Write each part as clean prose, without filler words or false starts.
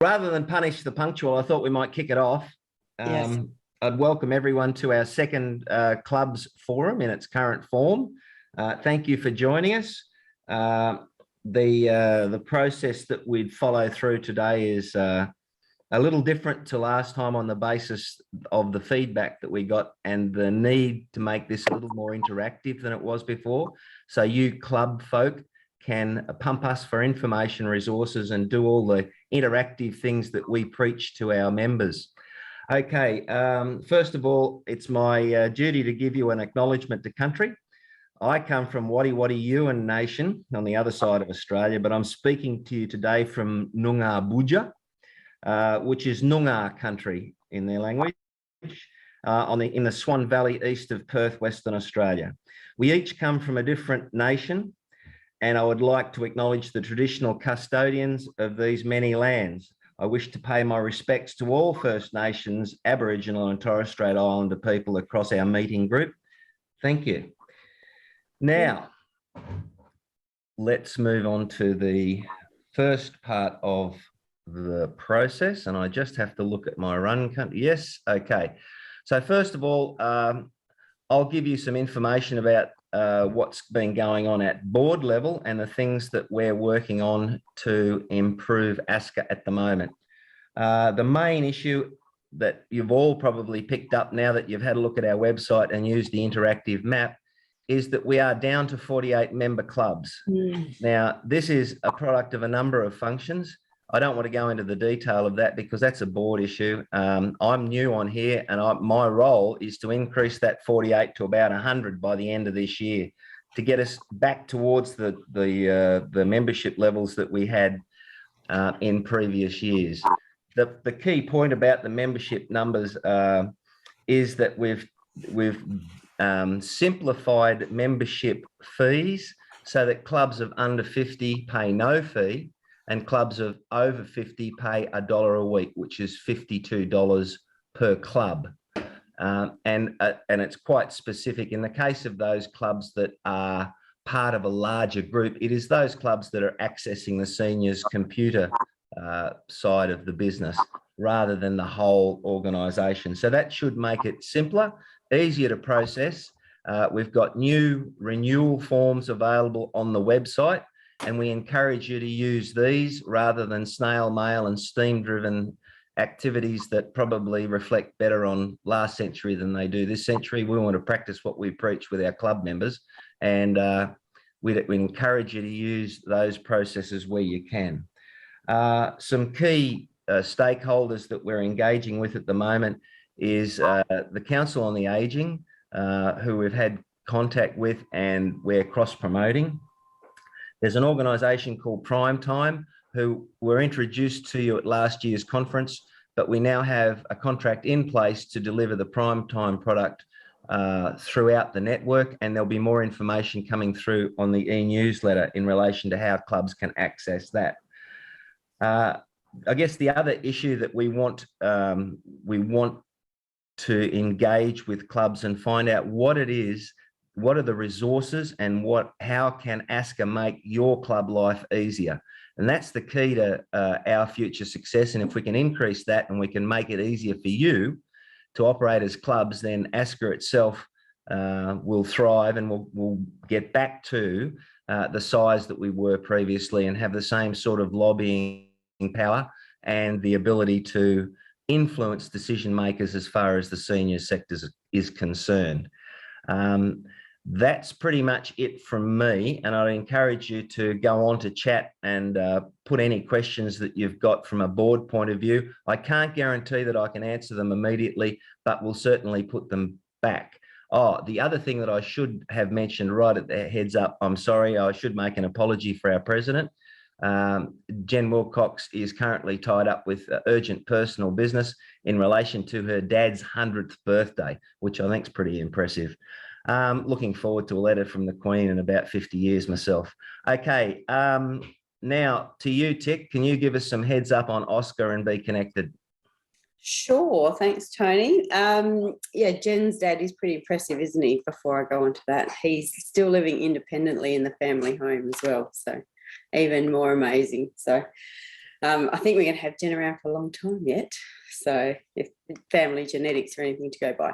Rather than punish the punctual, I thought we might kick it off. Yes. I'd welcome everyone to our second clubs forum in its current form. Thank you for joining us. The process that we'd follow through today is a little different to last time on the basis of the feedback that we got and the need to make this a little more interactive than it was before. So you club folk can pump us for information resources and do all the interactive things that we preach to our members. Okay, first of all, it's my duty to give you an acknowledgement to country. I come from Wadi Wadi Yuin Nation on the other side of Australia, but I'm speaking to you today from Noongar Boodja, which is Noongar country in their language, in the Swan Valley east of Perth, Western Australia. We each come from a different nation, and I would like to acknowledge the traditional custodians of these many lands. I wish to pay my respects to all First Nations, Aboriginal and Torres Strait Islander people across our meeting group. Thank you. Now, let's move on to the first part of the process, and I just have to look at my run. Yes, okay. So first of all, I'll give you some information about what's been going on at board level and the things that we're working on to improve ASCCA at the moment. The main issue that you've all probably picked up now that you've had a look at our website and used the interactive map is that we are down to 48 member clubs. Now, this is a product of a number of functions. I don't want to go into the detail of that because that's a board issue. I'm new on here, and my role is to increase that 48 to about 100 by the end of this year to get us back towards the membership levels that we had in previous years. The key point about the membership numbers is that we've simplified membership fees so that clubs of under 50 pay no fee, and clubs of over 50 pay $1 a week, which is $52 per club. And it's quite specific. In the case of those clubs that are part of a larger group, it is those clubs that are accessing the seniors' computer side of the business rather than the whole organisation. So that should make it simpler, easier to process. We've got new renewal forms available on the website, and we encourage you to use these rather than snail mail and steam-driven activities that probably reflect better on last century than they do this century. We want to practice what we preach with our club members, and we encourage you to use those processes where you can. Some key stakeholders that we're engaging with at the moment is the Council on the Ageing, who we've had contact with and we're cross-promoting. There's an organisation called Prime Time who were introduced to you at last year's conference, but we now have a contract in place to deliver the Prime Time product throughout the network, and there'll be more information coming through on the e-newsletter in relation to how clubs can access that. I guess the other issue that we want to engage with clubs and find out what it is, what are the resources, and how can ASCCA make your club life easier? And that's the key to our future success. And if we can increase that and we can make it easier for you to operate as clubs, then ASCCA itself will thrive, and we'll get back to the size that we were previously and have the same sort of lobbying power and the ability to influence decision makers as far as the senior sector is concerned. That's pretty much it from me, and I'd encourage you to go on to chat and put any questions that you've got from a board point of view. I can't guarantee that I can answer them immediately, but we'll certainly put them back. Oh, the other thing that I should have mentioned right at the heads up, I'm sorry, I should make an apology for our president. Jen Wilcox is currently tied up with urgent personal business in relation to her dad's 100th birthday, which I think is pretty impressive. Looking forward to a letter from the Queen in about 50 years myself. Okay, now to you, Tick, can you give us some heads up on ASCCA and Be Connected? Sure, thanks, Tony. Yeah, Jen's dad is pretty impressive, isn't he? Before I go on to that, he's still living independently in the family home as well, so even more amazing. So I think we're going to have Jen around for a long time yet. So if family genetics or anything to go by.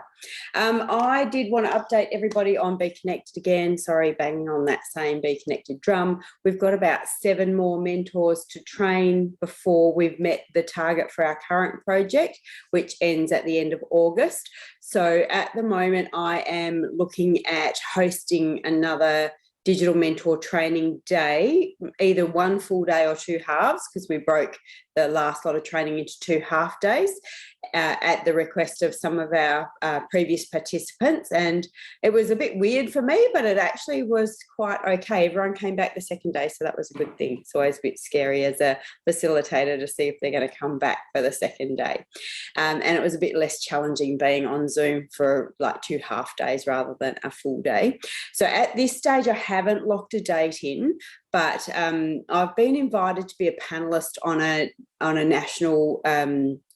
I did want to update everybody on Be Connected again. Sorry, banging on that same Be Connected drum. We've got about 7 more mentors to train before we've met the target for our current project, which ends at the end of August. So at the moment, I am looking at hosting another digital mentor training day, either one full day or 2 halves, because we broke the last lot of training into 2 half days at the request of some of our previous participants. And it was a bit weird for me, but it actually was quite okay. Everyone came back the second day, so that was a good thing. It's always a bit scary as a facilitator to see if they're going to come back for the second day. And it was a bit less challenging being on Zoom for like 2 half days rather than a full day. So at this stage, I haven't locked a date in, but I've been invited to be a panelist on a national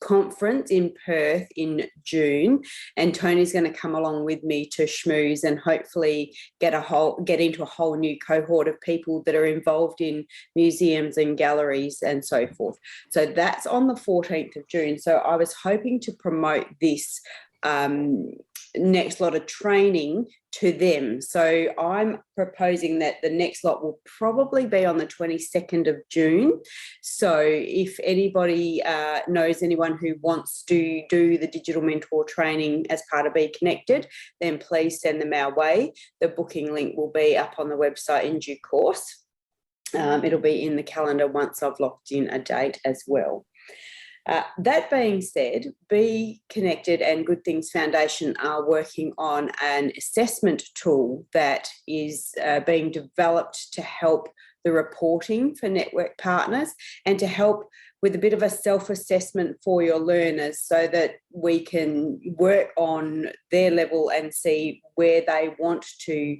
conference in Perth in June, and Tony's going to come along with me to schmooze and hopefully get into a whole new cohort of people that are involved in museums and galleries and so forth. So that's on the 14th of June. So I was hoping to promote this next lot of training to them. So I'm proposing that the next lot will probably be on the 22nd of June. So if anybody knows anyone who wants to do the digital mentor training as part of Be Connected, then please send them our way. The booking link will be up on the website in due course. It'll be in the calendar once I've locked in a date as well. That being said, Be Connected and Good Things Foundation are working on an assessment tool that is being developed to help the reporting for network partners and to help with a bit of a self-assessment for your learners so that we can work on their level and see where they want to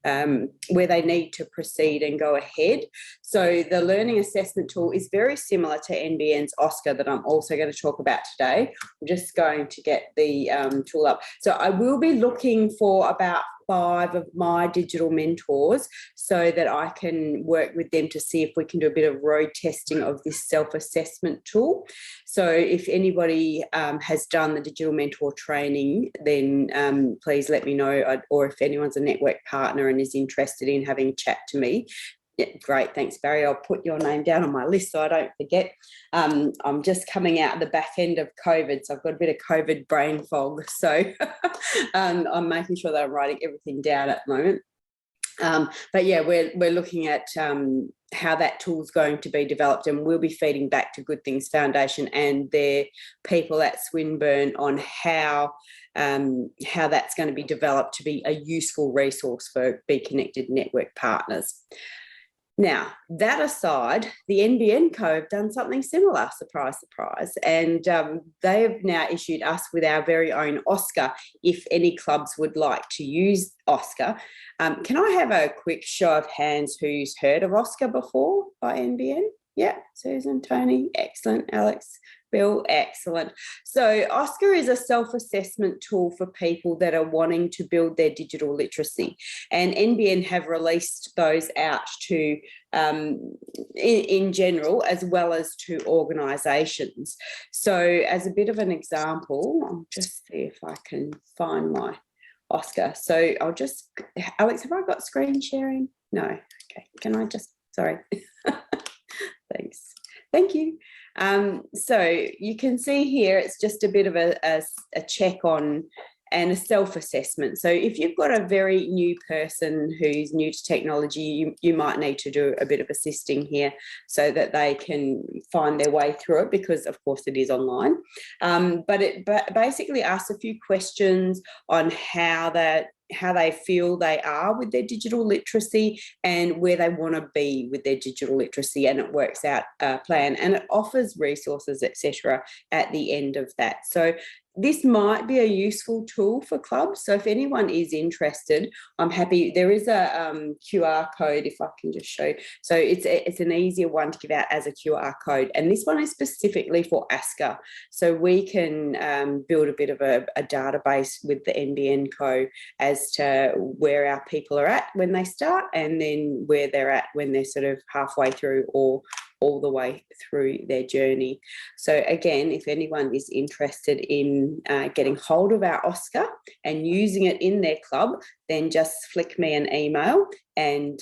where they need to proceed and go ahead. So the learning assessment tool is very similar to NBN's ASCCA that I'm also going to talk about today. I'm just going to get the tool up. So I will be looking for about 5 of my digital mentors so that I can work with them to see if we can do a bit of road testing of this self-assessment tool. So if anybody has done the digital mentor training, then please let me know, or if anyone's a network partner and is interested in having a chat to me. Yeah, great. Thanks, Barry. I'll put your name down on my list so I don't forget. I'm just coming out the back end of COVID, so I've got a bit of COVID brain fog. So I'm making sure that I'm writing everything down at the moment. But yeah, we're looking at how that tool's going to be developed, and we'll be feeding back to Good Things Foundation and their people at Swinburne on how that's going to be developed to be a useful resource for Be Connected network partners. Now, that aside, the NBN Co have done something similar, surprise, surprise, and they have now issued us with our very own ASCCA if any clubs would like to use ASCCA. Can I have a quick show of hands who's heard of ASCCA before by NBN? Yeah, Susan, Tony, excellent, Alex, Bill, excellent. So ASCCA is a self-assessment tool for people that are wanting to build their digital literacy, and NBN have released those out to in general as well as to organisations. So as a bit of an example, I'll just see if I can find my ASCCA. So I'll just, Alex, have I got screen sharing? No, okay, can I just, sorry. Thanks. Thank you. So you can see here, it's just a bit of a check on and a self-assessment. So if you've got a very new person who's new to technology, you might need to do a bit of assisting here so that they can find their way through it, because of course it is online. But it basically asks a few questions on how they feel they are with their digital literacy and where they want to be with their digital literacy, and it works out a plan, and it offers resources, etc. at the end of that. So this might be a useful tool for clubs. So if anyone is interested, I'm happy. There is a QR code, if I can just show. So it's an easier one to give out as a QR code. And this one is specifically for ASCCA. So we can build a bit of a database with the NBN Co as to where our people are at when they start, and then where they're at when they're sort of halfway through or all the way through their journey. So again, if anyone is interested in getting hold of our ASCCA and using it in their club, then just flick me an email and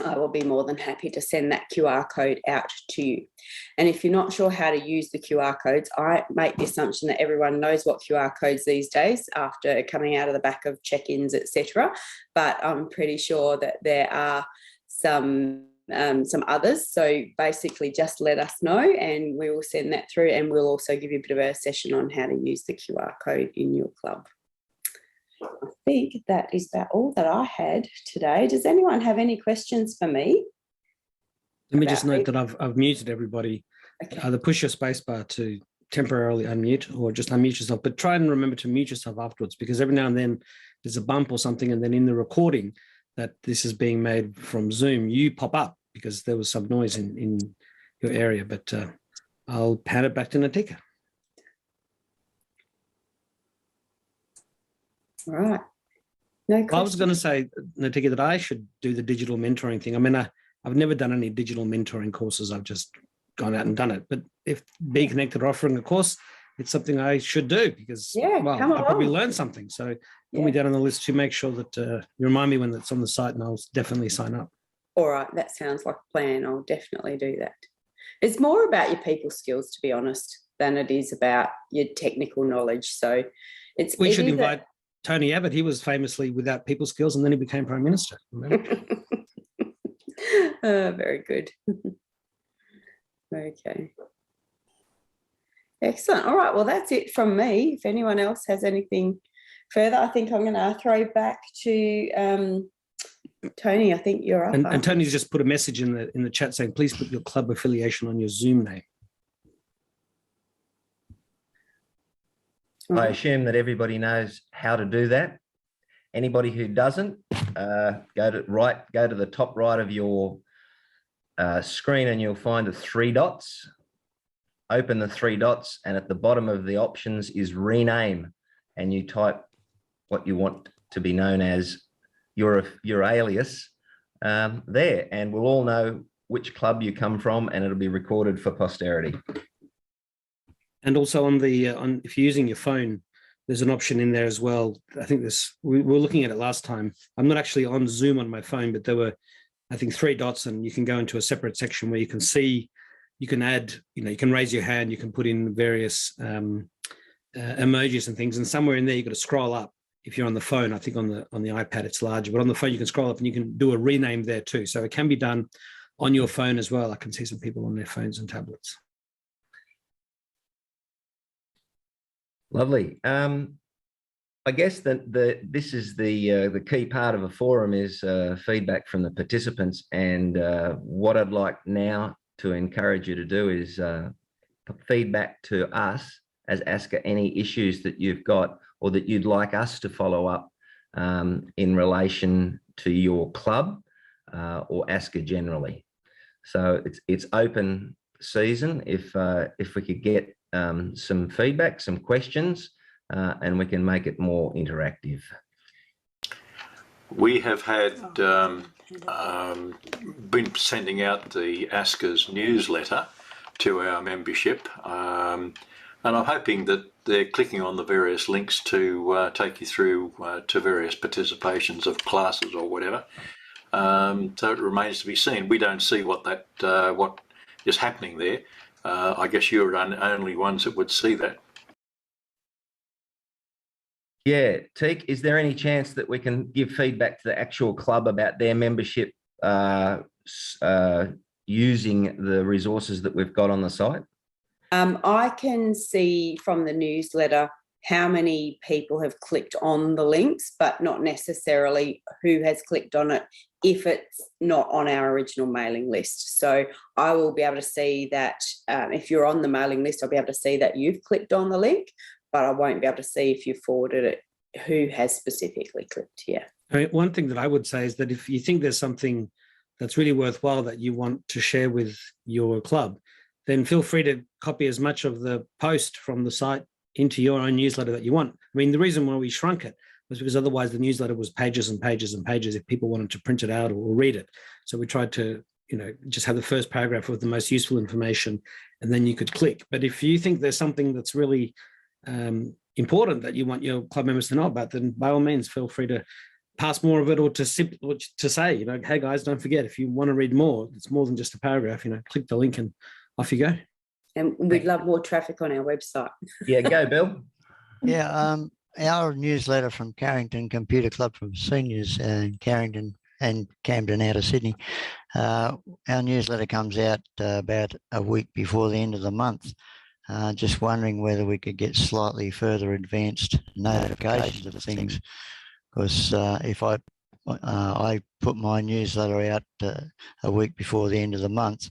I will be more than happy to send that QR code out to you. And if you're not sure how to use the QR codes, I make the assumption that everyone knows what QR codes these days after coming out of the back of check-ins, etc. But I'm pretty sure that there are some others. So basically just let us know and we will send that through, and we'll also give you a bit of a session on how to use the QR code in your club. I think that is about all that I had today. Does anyone have any questions for me? Let me just note that I've muted everybody. Okay. Either push your spacebar to temporarily unmute or just unmute yourself, but try and remember to mute yourself afterwards, because every now and then there's a bump or something, and then in the recording that this is being made from Zoom, you pop up because there was some noise in your area. But I'll hand it back to Natika. All right. No questions. Well, I was going to say, Natika, that I should do the digital mentoring thing. I mean, I've never done any digital mentoring courses. I've just gone out and done it. But if Be Connected are offering a course, it's something I should do, because, well, I'll probably learn something. So put me down on the list to make sure that you remind me when that's on the site, and I'll definitely sign up. All right. That sounds like a plan. I'll definitely do that. It's more about your people skills, to be honest, than it is about your technical knowledge. So we should invite Tony Abbott. He was famously without people skills, and then he became Prime Minister. Very good. Okay. Excellent. All right. Well, that's it from me. If anyone else has anything further, I think I'm going to throw back to Tony. I think you're up. And Tony's just put a message in the chat saying, please put your club affiliation on your Zoom name. I assume that everybody knows how to do that. Anybody who doesn't, go to the top right of your screen, and you'll find the 3 dots. Open the 3 dots, and at the bottom of the options is rename, and you type what you want to be known as, your alias there, and we'll all know which club you come from, and it'll be recorded for posterity. And also on the if you're using your phone, there's an option in there as well. I think we were looking at it last time. I'm not actually on Zoom on my phone, but there were, I think, 3 dots, and you can go into a separate section where you can see, you can add, you can raise your hand, you can put in various emojis and things, and somewhere in there you've got to scroll up. If you're on the phone, I think on the iPad it's larger, but on the phone you can scroll up and you can do a rename there too. So it can be done on your phone as well. I can see some people on their phones and tablets. Lovely. I guess that this is the key part of a forum is feedback from the participants, and what I'd like now to encourage you to do is put feedback to us as ASCCA any issues that you've got or that you'd like us to follow up in relation to your club or ASCCA generally. So it's open season. If we could get some feedback, some questions, and we can make it more interactive. We have had been sending out the ASCCA's newsletter to our membership, and I'm hoping that they're clicking on the various links to take you through to various participations of classes or whatever. So it remains to be seen. We don't see what is happening there. I guess you're the only ones that would see that. Yeah, Teek, is there any chance that we can give feedback to the actual club about their membership using the resources that we've got on the site? I can see from the newsletter how many people have clicked on the links, but not necessarily who has clicked on it if it's not on our original mailing list. So I will be able to see that if you're on the mailing list, I'll be able to see that you've clicked on the link, but I won't be able to see if you forwarded it, who has specifically clicked here. I mean, one thing that I would say is that if you think there's something that's really worthwhile that you want to share with your club, then feel free to copy as much of the post from the site into your own newsletter that you want. I mean, the reason why we shrunk it was because otherwise the newsletter was pages and pages and pages if people wanted to print it out or read it. So we tried to just have the first paragraph with the most useful information, and then you could click. But if you think there's something that's really important that you want your club members to know about, then by all means, feel free to pass more of it, or to say, hey guys, don't forget, if you want to read more, it's more than just a paragraph, click the link and off you go. And we'd love more traffic on our website. Yeah, go, Bill. Yeah, our newsletter from Carrington Computer Club for Seniors in Carrington and Camden out of Sydney, our newsletter comes out about a week before the end of the month. Just wondering whether we could get slightly further advanced notifications of things, because if I put my newsletter out a week before the end of the month,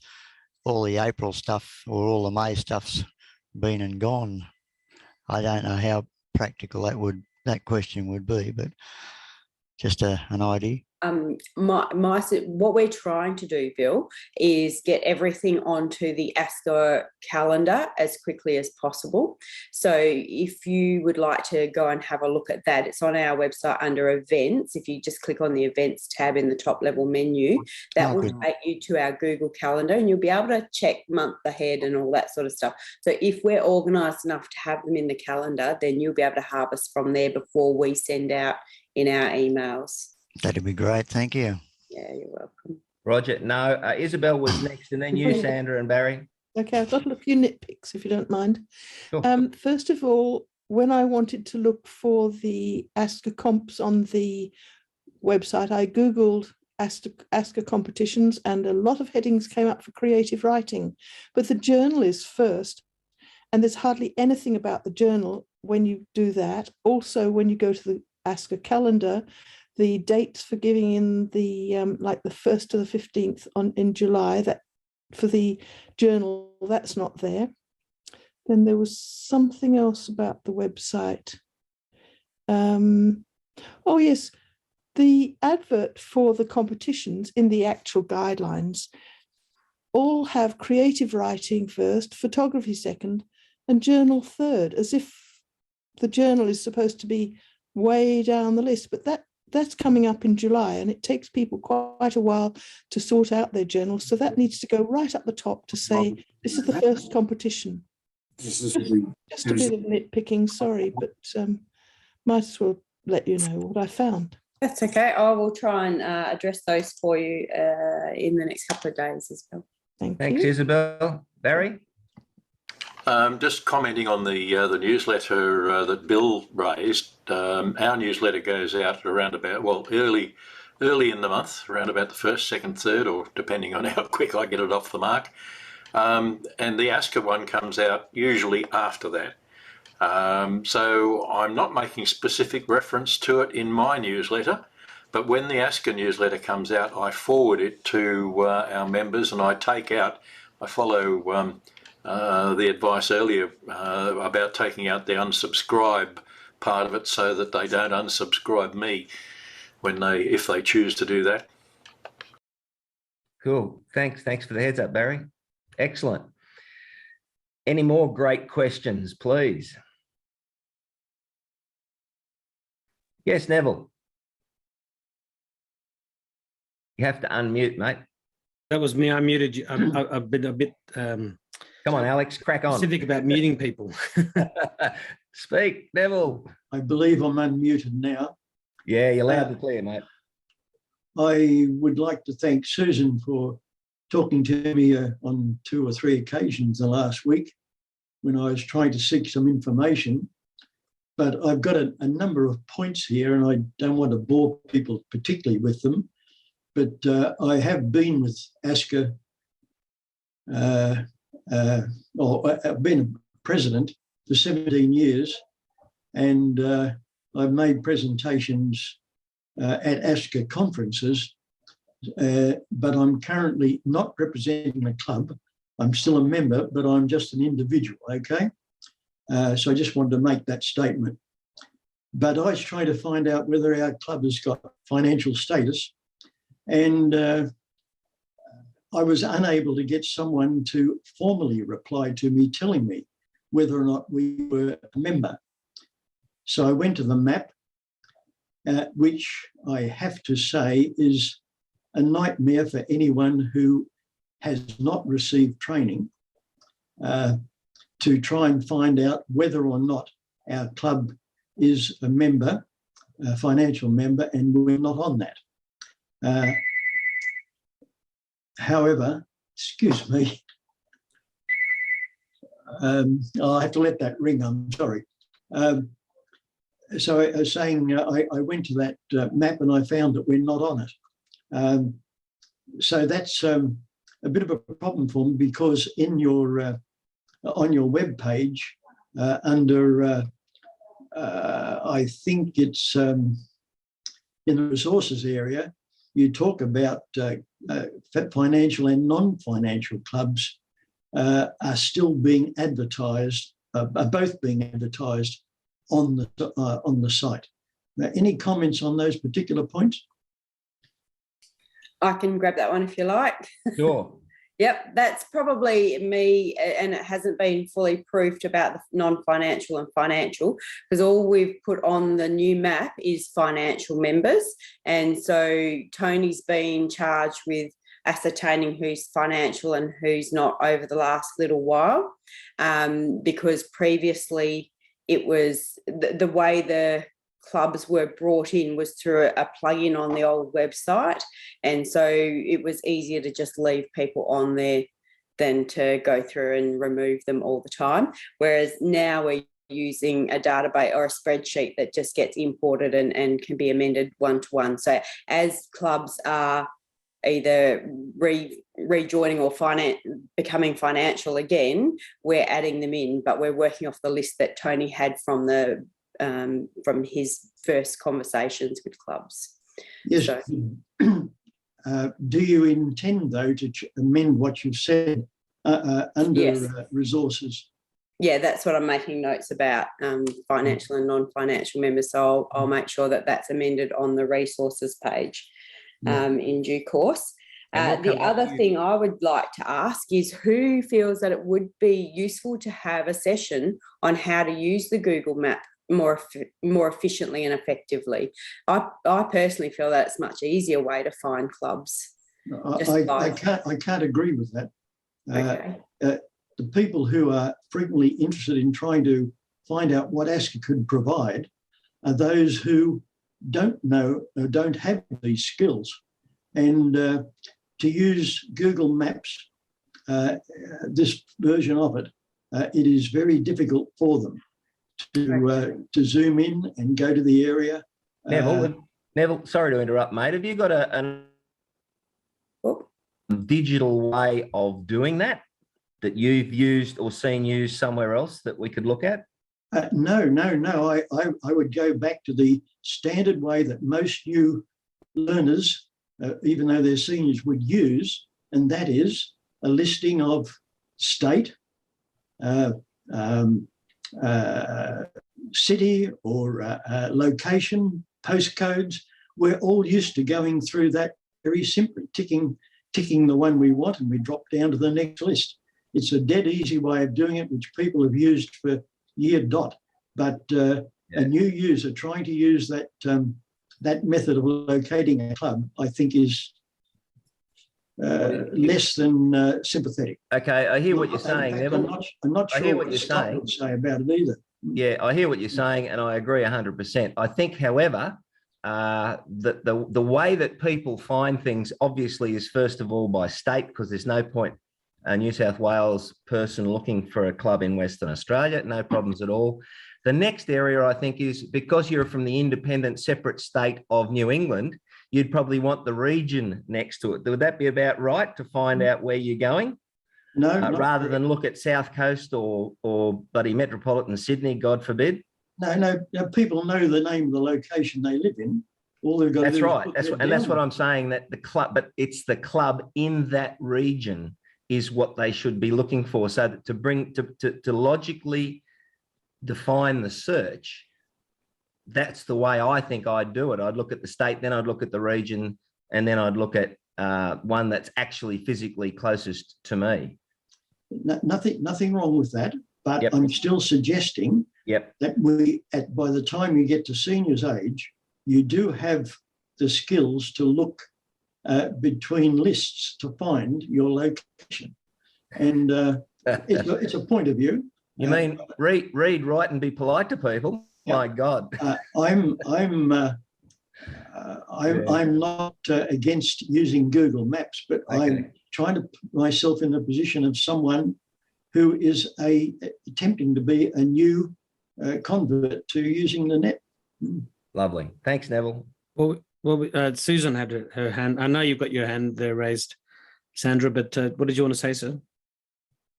all the April stuff or all the May stuff's been and gone. I don't know how practical that question would be, but just an idea. What we're trying to do, Bill, is get everything onto the ASCCA calendar as quickly as possible. So if you would like to go and have a look at that, it's on our website under events. If you just click on the events tab in the top level menu, that will take you to our Google Calendar, and you'll be able to check month ahead and all that sort of stuff. So if we're organised enough to have them in the calendar, then you'll be able to harvest from there before we send out in our emails. That'd be great. Thank you. Yeah, you're welcome. Roger. No, Isabel was next, and then you, Sandra and Barry. Okay, I've got a few nitpicks, if you don't mind. Sure. First of all, when I wanted to look for the ASCCA comps on the website, I Googled ASCCA competitions, and a lot of headings came up for creative writing. But the journal is first, and there's hardly anything about the journal when you do that. Also, when you go to the ASCCA calendar, the dates for giving in the like the 1st to the 15th in July, that for the journal, that's not there. Then there was something else about the website. Oh yes, the advert for the competitions in the actual guidelines all have creative writing first, photography second, and journal third, as if the journal is supposed to be way down the list. But that's coming up in July, and it takes people quite a while to sort out their journals. So that needs to go right up the top to say, this is the first competition. Just a bit of nitpicking, sorry, but might as well let you know what I found. That's okay. I will try and address those for you in the next couple of days as well. Thanks, Isabel. Barry? Just commenting on the newsletter that Bill raised. Our newsletter goes out around about, early in the month, around about the 1st, 2nd, 3rd, or depending on how quick I get it off the mark. And the ASCCA one comes out usually after that. So I'm not making specific reference to it in my newsletter, but when the ASCCA newsletter comes out, I forward it to our members, and I follow the advice earlier about taking out the unsubscribe part of it, so that they don't unsubscribe me if they choose to do that. Cool. Thanks for the heads up, Barry. Excellent. Any more great questions, please? Yes, Neville. You have to unmute, mate. That was me. I muted you. I've been a bit Come on, Alex, crack on. specific about muting people. Speak, Neville. I believe I'm unmuted now. Yeah, you're loud and clear, mate. I would like to thank Susan for talking to me on 2 or 3 occasions the last week when I was trying to seek some information. But I've got a number of points here, and I don't want to bore people particularly with them. But I have been with ASCCA, I've been president for 17 years, and I've made presentations at ASCCA conferences, but I'm currently not representing the club. I'm still a member, but I'm just an individual, okay? So I just wanted to make that statement. But I was trying to find out whether our club has got financial status, and I was unable to get someone to formally reply to me telling me whether or not we were a member. So I went to the map, which I have to say is a nightmare for anyone who has not received training to try and find out whether or not our club is a member, a financial member, and we're not on that. However, excuse me, I'll have to let that ring, I'm sorry. So I was saying, I went to that map and I found that we're not on it. So that's a bit of a problem for me, because in your on your web page under I think it's in the resources area, you talk about financial and non-financial clubs are still being advertised, are both being advertised on the site. Now, any comments on those particular points? I can grab that one if you like. Sure. Yep, that's probably me, and it hasn't been fully proofed about the non-financial and financial, because all we've put on the new map is financial members. And so Tony's been charged with ascertaining who's financial and who's not over the last little while, because previously it was the way the clubs were brought in was through a plug-in on the old website, and so it was easier to just leave people on there than to go through and remove them all the time, whereas now we're using a database or a spreadsheet that just gets imported and can be amended one-to-one. So as clubs are either rejoining or becoming financial again, we're adding them in, but we're working off the list that Tony had from his first conversations with clubs. Yes. So, do you intend, though, to amend what you've said under yes. resources? Yeah, that's what I'm making notes about, financial and non-financial members. So I'll make sure that that's amended on the resources page in due course. The other thing I would like to ask is, who feels that it would be useful to have a session on how to use the Google Map more efficiently and effectively? I personally feel that it's a much easier way to find clubs. I can't agree with that. Okay. The people who are frequently interested in trying to find out what ASCCA could provide are those who don't know or don't have these skills. And to use Google Maps, this version of it, it is very difficult for them to zoom in and go to the area. Neville, sorry to interrupt, mate. Have you got a digital way of doing that you've used or seen used somewhere else that we could look at? No. I would go back to the standard way that most new learners, even though they're seniors, would use, and that is a listing of state, city or location, postcodes. We're all used to going through that very simply, ticking the one we want, and we drop down to the next list. It's a dead easy way of doing it, which people have used for year dot. But a new user trying to use that that method of locating a club, I think, is less than sympathetic. Okay, I hear what you're saying, Neville. I'm not sure what you're Scott saying would say about it either. Yeah, I hear what you're saying, and I agree 100%. I think, however, that the way that people find things obviously is, first of all, by state, because there's no point a New South Wales person looking for a club in Western Australia, no problems at all. The next area, I think, is because you're from the independent separate state of New England, you'd probably want the region next to it. Would that be about right, to find out where you're going? No, rather than look at South Coast or bloody metropolitan Sydney, God forbid. No, people know the name of the location they live in. All they've got to do right. That's what I'm saying, that the club, but it's the club in that region is what they should be looking for. So that to logically define the search, that's the way I think I'd do it. I'd look at the state, then I'd look at the region, and then I'd look at one that's actually physically closest to me. Nothing wrong with that, but I'm still suggesting that by the time you get to seniors age, you do have the skills to look between lists to find your location. And it's a point of view. You mean read, write, and be polite to people? Yeah. My God. I'm not against using Google Maps, but Okay. I'm trying to put myself in the position of someone who is attempting to be a new convert to using the net. Lovely. Thanks, Neville. Well, Susan had her hand. I know you've got your hand there raised, Sandra, but what did you want to say, sir?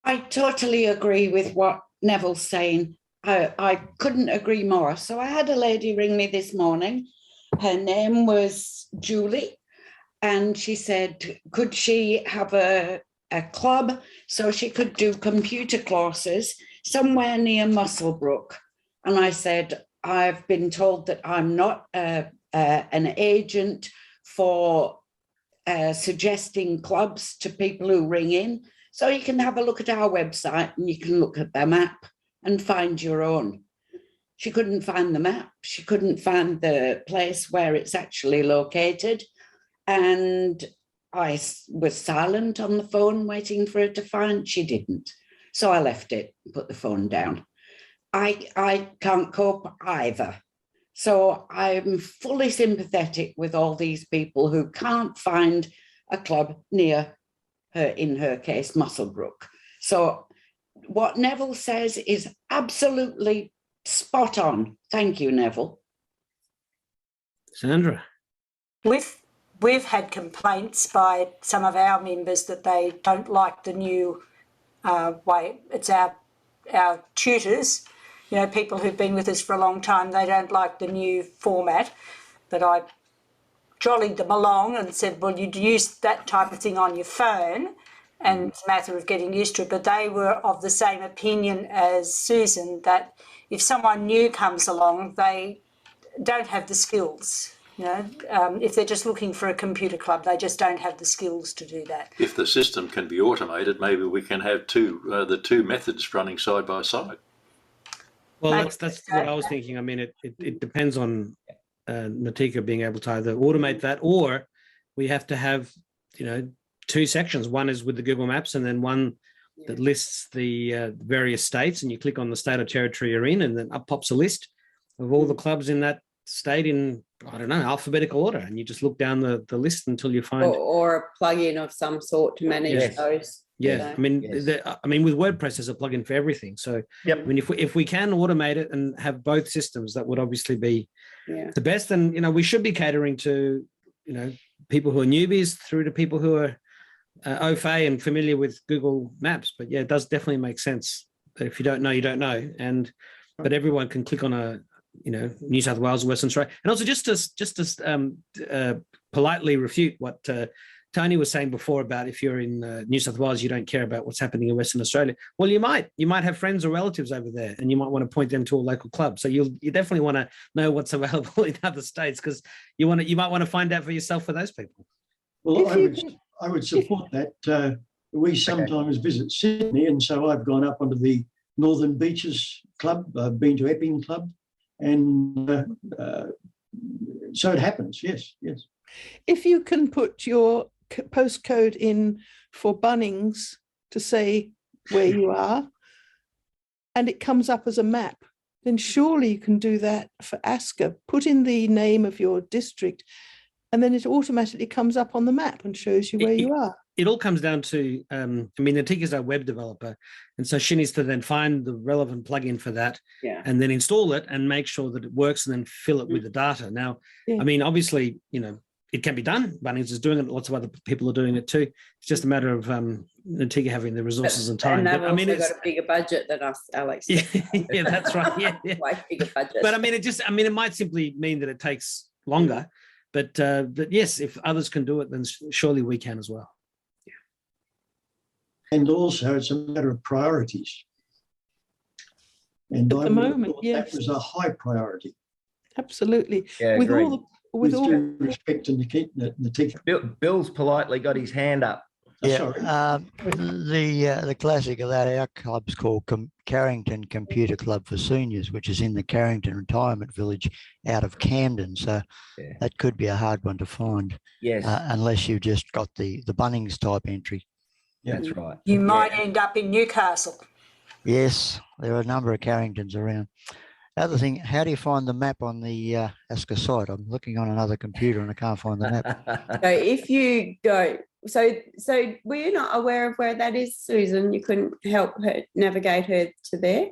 I totally agree with what Neville's saying. I couldn't agree more. So I had a lady ring me this morning. Her name was Julie, and she said, could she have a club so she could do computer courses somewhere near Musselbrook? And I said, I've been told that I'm not an agent for suggesting clubs to people who ring in. So you can have a look at our website and you can look at the map and find your own. She couldn't find the map. She couldn't find the place where it's actually located. And I was silent on the phone waiting for her to find. She didn't. So I left it, put the phone down. I can't cope either. So I'm fully sympathetic with all these people who can't find a club near her, in her case, Musselbrook. So what Neville says is absolutely spot on. Thank you, Neville. Sandra. We've had complaints by some of our members that they don't like the new way. It's our tutors, you know, people who've been with us for a long time, they don't like the new format. But I jollied them along and said, well, you'd use that type of thing on your phone and it's a matter of getting used to it. But they were of the same opinion as Susan, that if someone new comes along, they don't have the skills. You know, if they're just looking for a computer club, they just don't have the skills to do that. If the system can be automated, maybe we can have the two methods running side by side. Well, Maybe that's what I was thinking. I mean, it depends on Natika being able to either automate that, or we have to have, you know, two sections. One is with the Google Maps, and then one that lists the various states, and you click on the state or territory you're in, and then up pops a list of all the clubs in that state in, I don't know, alphabetical order, and you just look down the list until you find or a plug-in of some sort to manage Yes. those. yeah. you know. I mean, Yes. I mean, with WordPress, there's a plugin for everything. So Yep. I mean, if we can automate it and have both systems, that would obviously be Yeah. the best. And you know, we should be catering to, you know, people who are newbies through to people who are au fait and familiar with Google Maps. But yeah, it does definitely make sense that if you don't know, you don't know. And but everyone can click on a, you know, New South Wales, Western Australia. And also just to politely refute what Tony was saying before about if you're in New South Wales, you don't care about what's happening in Western Australia. Well, you might have friends or relatives over there, and you might want to point them to a local club. So you definitely want to know what's available in other states, because you might want to find out for yourself for those people. Well, If I would support that. We sometimes visit Sydney, and so I've gone up onto the Northern Beaches Club. I've been to Epping Club, and so it happens. Yes, yes. If you can put your postcode in for Bunnings to say where you are, and it comes up as a map, then surely you can do that for ASCCA. Put in the name of your district, and then it automatically comes up on the map and shows you where you are. It all comes down to, I mean, Natika's our web developer, and so she needs to then find the relevant plugin for that, Yeah. and then install it and make sure that it works, and then fill it with the data. Now, Yeah. I mean, obviously, you know, it can be done. Bunnings is doing it. Lots of other people are doing it too. It's just a matter of Natika having the resources and time. And they've But, I mean, also it's, got a bigger budget than us, Alex. yeah, yeah, that's right. Yeah, yeah. Way bigger budget. But I mean, it might simply mean that it takes longer. But yes, if others can do it, then surely we can as well. And also, it's a matter of priorities. And At I the would have moment, thought yes. that was a high priority. Absolutely. Yeah, With agreed. all With due respect to Natika. Bill's politely got his hand up. Sorry. The classic of that, our club's called Carrington Computer Club for Seniors, which is in the Carrington Retirement Village out of Camden. So Yeah. that could be a hard one to find. Yes, Unless you've just got the Bunnings type entry. that's right. You might Yeah. end up in Newcastle. Yes, there are a number of Carringtons around. Other thing, how do you find the map on the ASCCA site? I'm looking on another computer and I can't find the map. So if you go, so were you not aware of where that is, Susan? You couldn't help her navigate her to there.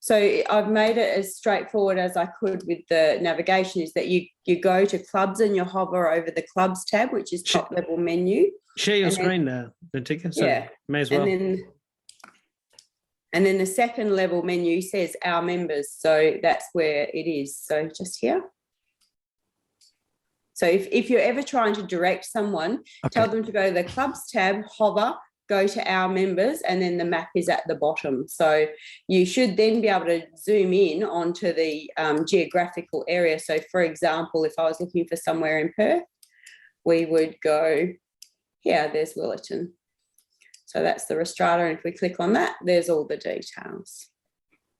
So I've made it as straightforward as I could with the navigation, is that you go to clubs and you hover over the clubs tab, which is top level menu. Share your And then- screen, Bentika. So Yeah. may as well. And then the second level menu says our members. So that's where it is. So just here. So if you're ever trying to direct someone, tell them to go to the clubs tab, hover, go to our members, and then the map is at the bottom. So you should then be able to zoom in onto the geographical area. So for example, if I was looking for somewhere in Perth, we would go, yeah, there's Willerton. So that's the Restrata, and if we click on that, there's all the details.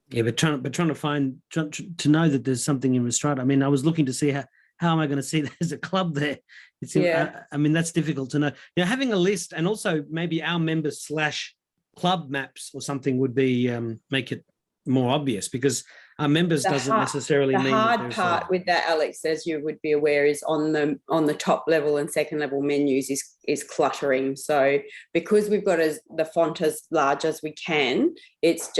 Yeah, but trying to know that there's something in Restrata. I mean, I was looking to see how am I going to see there's a club there? It's I mean, that's difficult to know. Having a list, and also maybe our members / club maps or something would be make it more obvious, because our members doesn't necessarily mean the that hard part with that, Alex, as you would be aware, is on the top level and second level menus is cluttering. So because we've got the font as large as we can, it's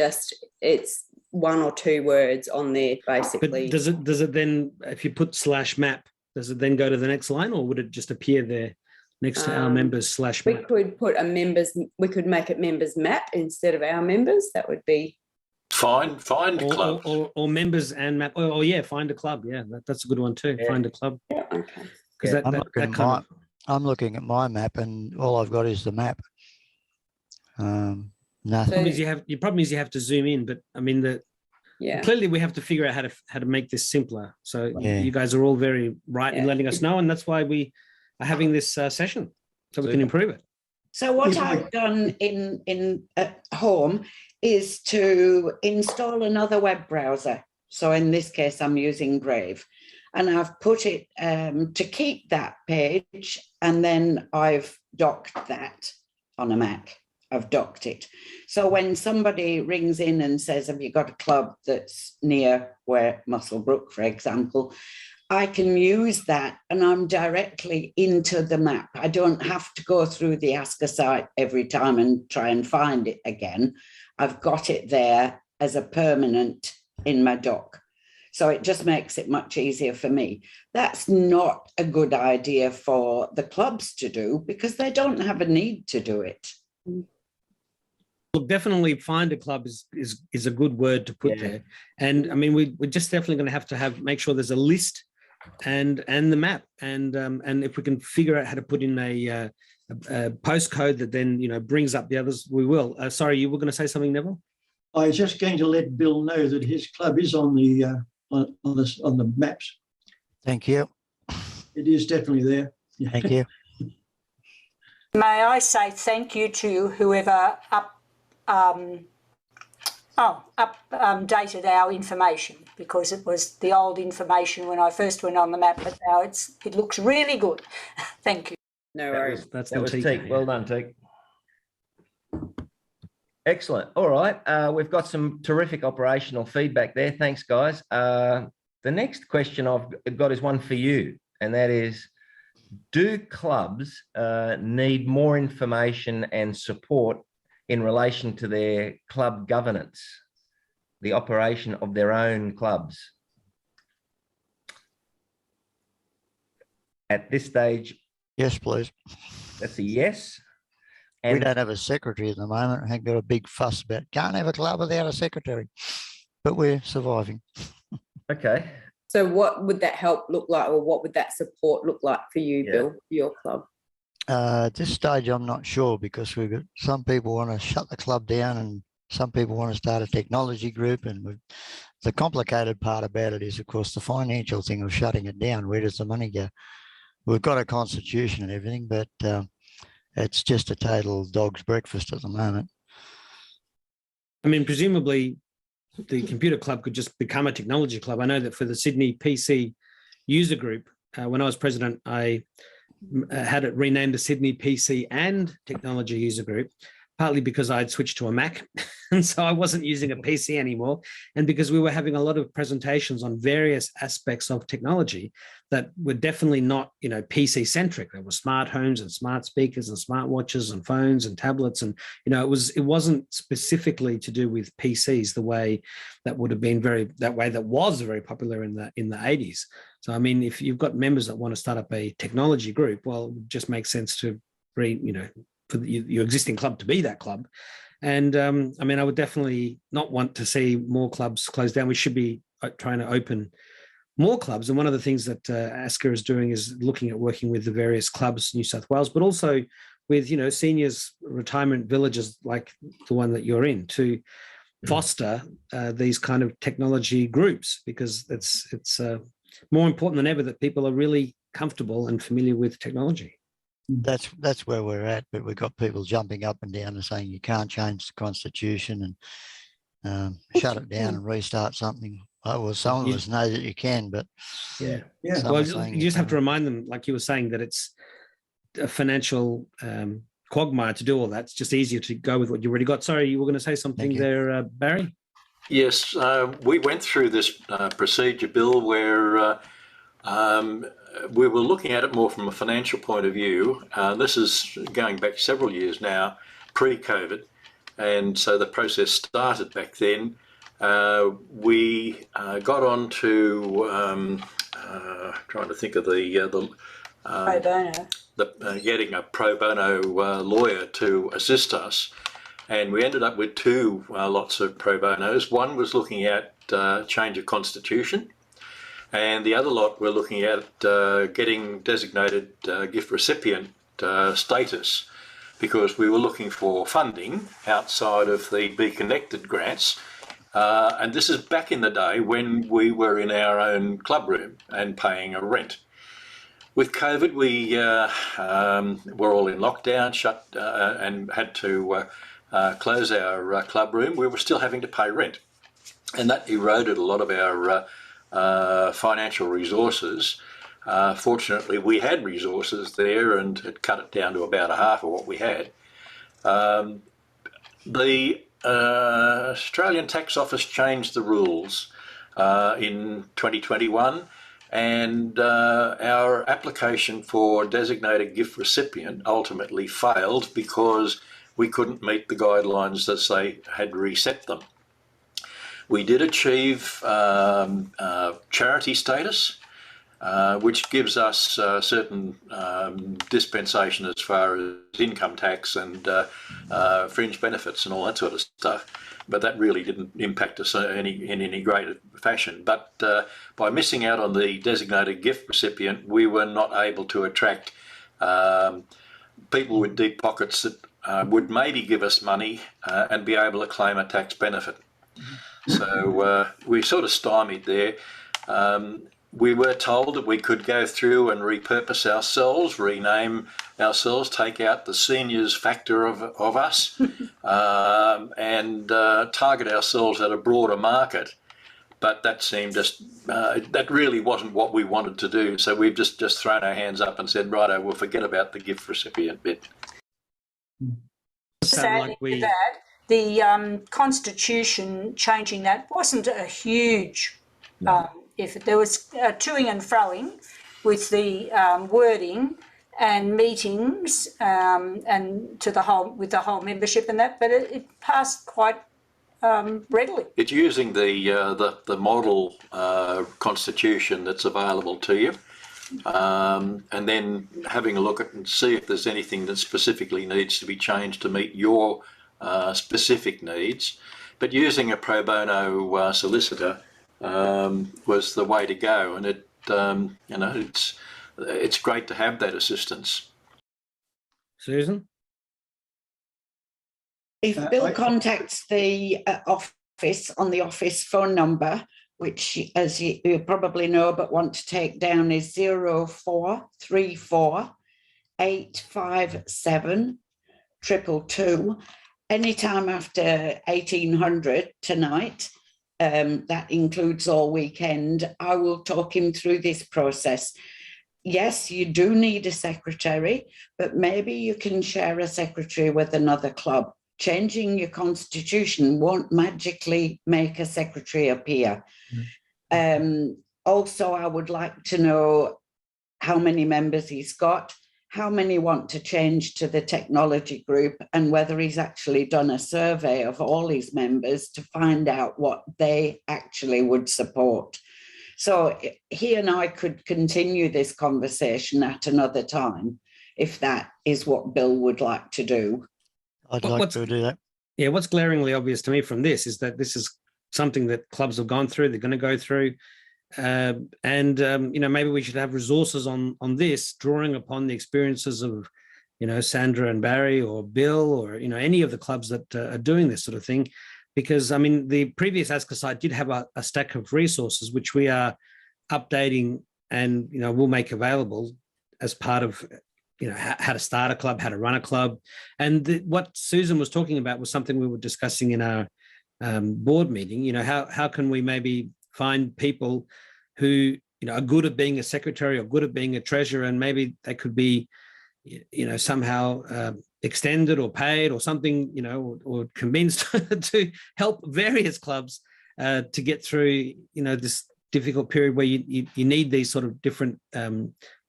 one or two words on there basically. But does it then, if you put /map, does it then go to the next line, or would it just appear there next to our members /map? We could put we could make it members map instead of our members. That would be Find clubs. Or members and map. Oh yeah, find a club. Yeah, that's a good one too. Yeah. Find a club. yeah, okay. Because I'm looking at my map and all I've got is the map. Nothing. Your problem is you have to zoom in, but I mean clearly we have to figure out how to make this simpler. So you guys are all very right in letting us know, and that's why we are having this session, so we can improve it. So what I've done at home is to install another web browser. So in this case, I'm using Brave, and I've put it to keep that page, and then I've docked that on a Mac. I've docked it. So when somebody rings in and says, have you got a club that's near where Musselbrook, for example, I can use that and I'm directly into the map. I don't have to go through the ASCCA site every time and try and find it again. I've got it there as a permanent in my dock. So it just makes it much easier for me. That's not a good idea for the clubs to do because they don't have a need to do it. Look, definitely find a club is a good word to put there. And I mean, we're just definitely going to have make sure there's a list and the map. And if we can figure out how to put in a postcode that then, brings up the others, we will. Sorry, you were going to say something, Neville? I was just going to let Bill know that his club is on the on the maps. Thank you. It is definitely there. Yeah. Thank you. May I say thank you to whoever updated our information, because it was the old information when I first went on the map, but now it looks really good. Thank you. No worries. That was Teek. Teek. Well done, Teek. Excellent. All right. We've got some terrific operational feedback there. Thanks, guys. The next question I've got is one for you, and that is, do clubs need more information and support in relation to their club governance, the operation of their own clubs? At this stage, Yes, please. that's a yes. We And don't have a secretary at the moment. I think got a big fuss about can't have a club without a secretary, but we're surviving. okay. So what would that help look like, or what would that support look like for you, Bill, for your club? At this stage, I'm not sure, because we've got some people want to shut the club down and some people want to start a technology group. And the complicated part about it is, of course, the financial thing of shutting it down. Where does the money go? We've got a constitution and everything, but it's just a total dog's breakfast at the moment. I mean, presumably the computer club could just become a technology club. I know that for the Sydney PC user group, when I was president, I had it renamed the Sydney PC and Technology User Group, partly because I'd switched to a Mac, and so I wasn't using a PC anymore, and because we were having a lot of presentations on various aspects of technology that were definitely not, PC centric. There were smart homes and smart speakers and smart watches and phones and tablets, and it wasn't specifically to do with PCs the way that would have been that was very popular in the 80s. So I mean, if you've got members that want to start up a technology group, well, it just makes sense to for your existing club to be that club. And I mean, I would definitely not want to see more clubs close down. We should be trying to open more clubs. And one of the things that ASCCA is doing is looking at working with the various clubs, New South Wales, but also with, seniors retirement villages like the one that you're in, to foster these kind of technology groups, because it's more important than ever that people are really comfortable and familiar with technology. That's where we're at, but we've got people jumping up and down and saying you can't change the constitution and shut it down and restart something. Well, some of us know that you can, but yeah. some Well, are saying you just have to can't. remind them, like you were saying, that it's a financial quagmire to do all that. It's just easier to go with what you already got. Sorry, you were going to say something there, Barry? Yes, we went through this procedure, Bill, where we were looking at it more from a financial point of view. This is going back several years now, pre-COVID, and so the process started back then. We got on to trying to think of Pro bono. Getting a pro bono lawyer to assist us, and we ended up with two lots of pro bonos. One was looking at change of constitution, and the other lot we're looking at getting designated gift recipient status, because we were looking for funding outside of the Be Connected grants. And this is back in the day when we were in our own clubroom and paying a rent. With COVID, we were all in lockdown, shut and had to close our clubroom. We were still having to pay rent, and that eroded a lot of our financial resources. Fortunately, we had resources there and had cut it down to about a half of what we had. The Australian Tax Office changed the rules in 2021, and our application for designated gift recipient ultimately failed because we couldn't meet the guidelines as they had reset them. We did achieve charity status, which gives us certain dispensation as far as income tax and fringe benefits and all that sort of stuff. But that really didn't impact us in any greater fashion. But by missing out on the designated gift recipient, we were not able to attract people with deep pockets that would maybe give us money and be able to claim a tax benefit. So we sort of stymied there. We were told that we could go through and repurpose ourselves, rename ourselves, take out the seniors factor of us, and target ourselves at a broader market. But that seemed that really wasn't what we wanted to do. So we've just thrown our hands up and said, righto, we'll forget about the gift recipient bit. Adding to that, the Constitution changing that wasn't a huge if there was toing and froing with the wording and meetings and to with the whole membership and that, but it passed quite readily. It's using the model constitution that's available to you, and then having a look at and see if there's anything that specifically needs to be changed to meet your specific needs. But using a pro bono solicitor was the way to go, and it's great to have that assistance. Susan? If Bill contacts the office on the office phone number, which, as you probably know but want to take down, is 0434 857 222. Anytime after 1800 tonight, that includes all weekend, I will talk him through this process. Yes, you do need a secretary, but maybe you can share a secretary with another club. Changing your constitution won't magically make a secretary appear. Also, I would like to know how many members he's got, how many want to change to the technology group, and whether he's actually done a survey of all his members to find out what they actually would support. So he and I could continue this conversation at another time, if that is what Bill would like to do. I'd like to do that. Yeah, what's glaringly obvious to me from this is that this is something that clubs have gone through, they're going to go through. Maybe we should have resources on this, drawing upon the experiences of, Sandra and Barry or Bill or, any of the clubs that are doing this sort of thing. Because, the previous ASCCA site did have a stack of resources, which we are updating and, we'll make available as part of, how to start a club, how to run a club. And what Susan was talking about was something we were discussing in our board meeting. How can we maybe find people who are good at being a secretary or good at being a treasurer, and maybe they could be somehow extended or paid or something, or convinced to help various clubs to get through this difficult period where you need these sort of different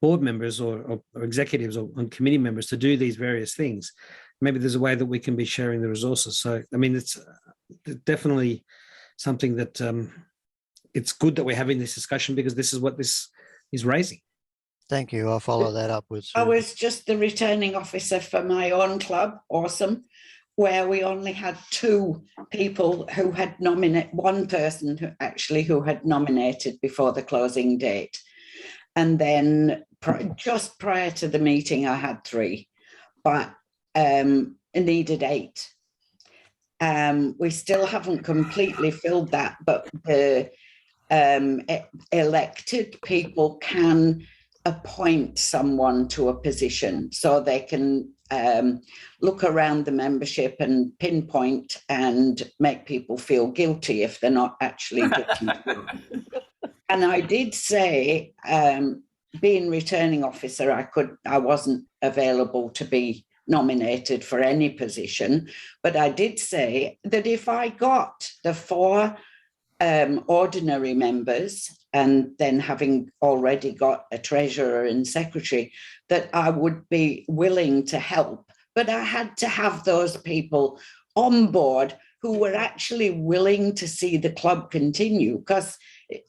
board members or executives or committee members to do these various things. Maybe there's a way that we can be sharing the resources. So it's definitely something that it's good that we're having this discussion, because this is what this is raising. Thank you. I'll follow that up with I Susan. was just the returning officer for my own club, Awesome, where we only had two people who had nominated, one person who had nominated before the closing date. And then just prior to the meeting, I had three, but I needed 8. We still haven't completely filled that, but the elected people can appoint someone to a position, so they can look around the membership and pinpoint and make people feel guilty if they're not actually doing it. And I did say, being returning officer, I wasn't available to be nominated for any position, but I did say that if I got the 4 ordinary members, and then having already got a treasurer and secretary, that I would be willing to help. But I had to have those people on board who were actually willing to see the club continue. Because,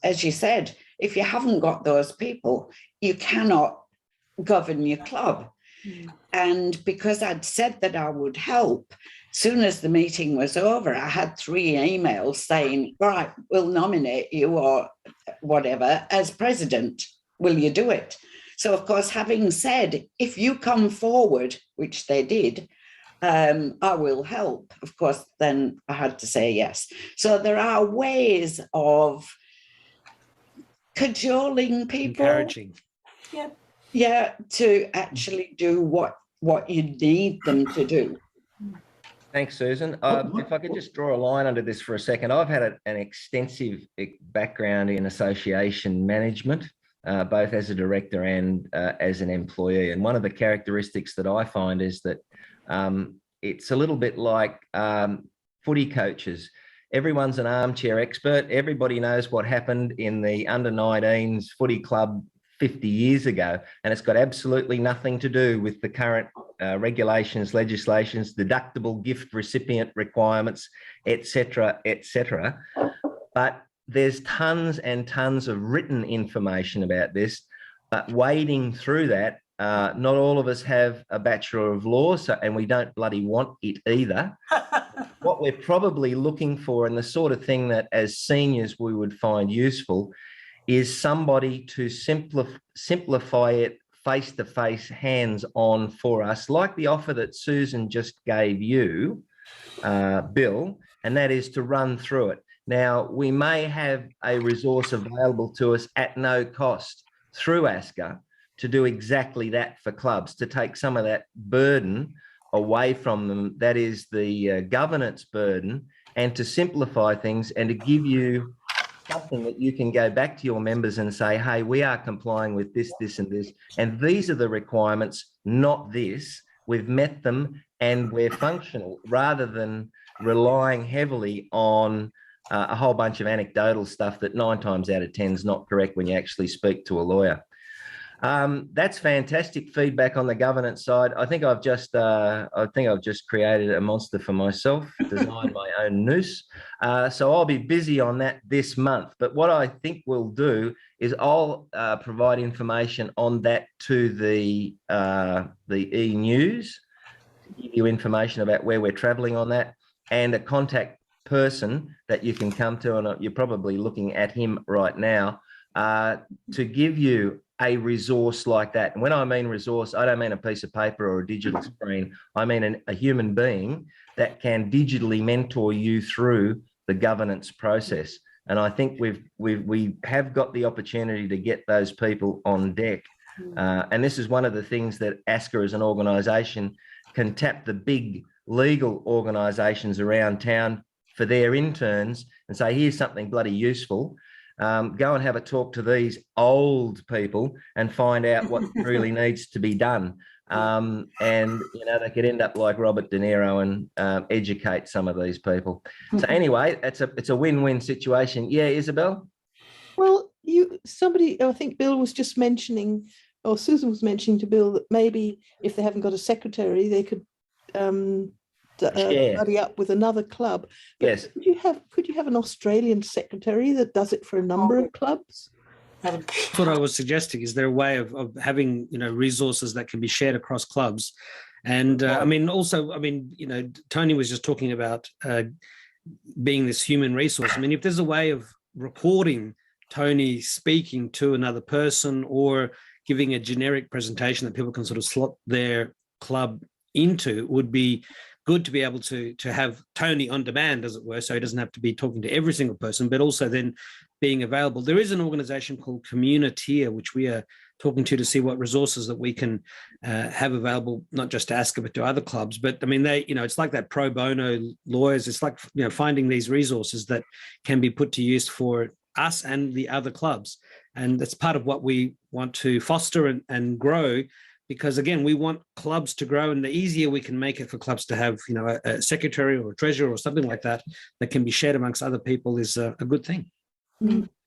as you said, if you haven't got those people, you cannot govern your club. And because I'd said that I would help, soon as the meeting was over, I had 3 emails saying, right, we'll nominate you or whatever as president. Will you do it? So, of course, having said, if you come forward, which they did, I will help. Of course, then I had to say yes. So there are ways of cajoling people. Encouraging. Yep. Yeah, to actually do what you need them to do. Thanks, Susan. If I could just draw a line under this for a second. I've had an extensive background in association management, both as a director and as an employee. And one of the characteristics that I find is that it's a little bit like footy coaches. Everyone's an armchair expert. Everybody knows what happened in the under-19s footy club 50 years ago, and it's got absolutely nothing to do with the current regulations, legislations, deductible gift recipient requirements, etc., etc. But there's tons and tons of written information about this, but wading through that, not all of us have a Bachelor of Laws, and we don't bloody want it either. What we're probably looking for, and the sort of thing that as seniors we would find useful, is somebody to simplify it face-to-face, hands-on for us, like the offer that Susan just gave you, Bill, and that is to run through it. Now, we may have a resource available to us at no cost through ASCCA, to do exactly that for clubs, to take some of that burden away from them. That is the governance burden, and to simplify things and to give you something that you can go back to your members and say, hey, we are complying with this, this, and this, and these are the requirements, not this. We've met them and we're functional, rather than relying heavily on a whole bunch of anecdotal stuff that 9 times out of 10 is not correct when you actually speak to a lawyer. That's fantastic feedback on the governance side. I think I've just created a monster for myself, designed my own noose. So I'll be busy on that this month. But what I think we'll do is I'll provide information on that to the e-news, give you information about where we're traveling on that, and a contact person that you can come to, and you're probably looking at him right now, to give you a resource like that. And when I mean resource, I don't mean a piece of paper or a digital screen. I mean a human being that can digitally mentor you through the governance process. And I think we have got the opportunity to get those people on deck. And this is one of the things that ASCCA as an organisation can tap the big legal organisations around town for their interns and say, here's something bloody useful. Go and have a talk to these old people and find out what really needs to be done. And, you know, they could end up like Robert De Niro and educate some of these people. So anyway, it's a win-win situation. Yeah, Isabel? Well, somebody, I think Bill was just mentioning, or Susan was mentioning to Bill, that maybe if they haven't got a secretary, they could buddy up with another club. But yes. Could you have an Australian secretary that does it for a number of clubs? That's what I was suggesting. Is there a way of having, you know, resources that can be shared across clubs? And I mean, also, I mean, you know, Tony was just talking about being this human resource. I mean, if there's a way of recording Tony speaking to another person or giving a generic presentation that people can sort of slot their club into, it would be good to be able to have Tony on demand, as it were, so he doesn't have to be talking to every single person, but also then being available. There is an organization called Communitea, which we are talking to see what resources that we can have available, not just to ASCCA, but to other clubs. But I mean, they, you know, it's like that pro bono lawyers. It's like, you know, finding these resources that can be put to use for us and the other clubs. And that's part of what we want to foster and grow, because again, we want clubs to grow, and the easier we can make it for clubs to have, you know, a secretary or a treasurer or something like that that can be shared amongst other people is a good thing.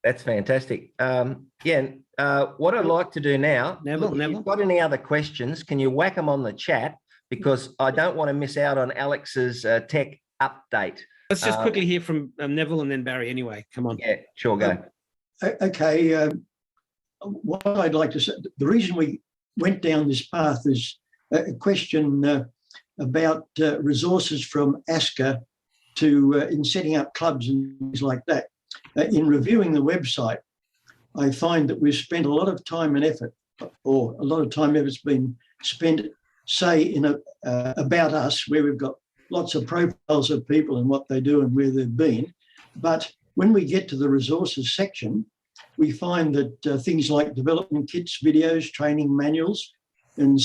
That's fantastic. What I'd like to do now, Neville, if you've got any other questions, can you whack them on the chat, because I don't want to miss out on Alex's tech update. Let's just quickly hear from Neville and then Barry anyway. Come on. Yeah, sure, go. Okay. What I'd like to say, the reason we went down this path is a question about resources from ASCCA to in setting up clubs and things like that. In reviewing the website, I find that we've spent a lot of time and effort, or a lot of time effort's been spent, say, in about us, where we've got lots of profiles of people and what they do and where they've been. But when we get to the resources section, we find that things like development kits, videos, training manuals, and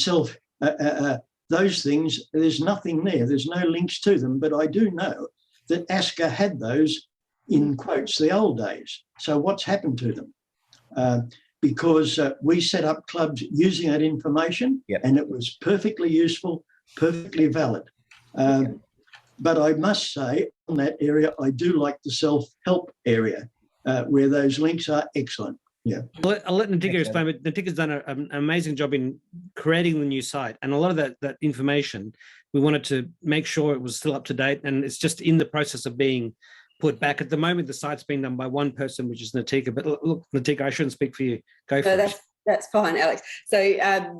those things, there's nothing there. There's no links to them. But I do know that ASCCA had those, in quotes, the old days. So what's happened to them? Because we set up clubs using that information, and it was perfectly useful, perfectly valid. But I must say, on that area, I do like the self-help area, where those links are excellent. Yeah. I'll let Natika explain, but Natika's done an amazing job in creating the new site. And a lot of that information, we wanted to make sure it was still up to date, and it's just in the process of being put back. At the moment, the site's being done by one person, which is Natika. But look, Natika, I shouldn't speak for you. Go for it. That's fine, Alex. So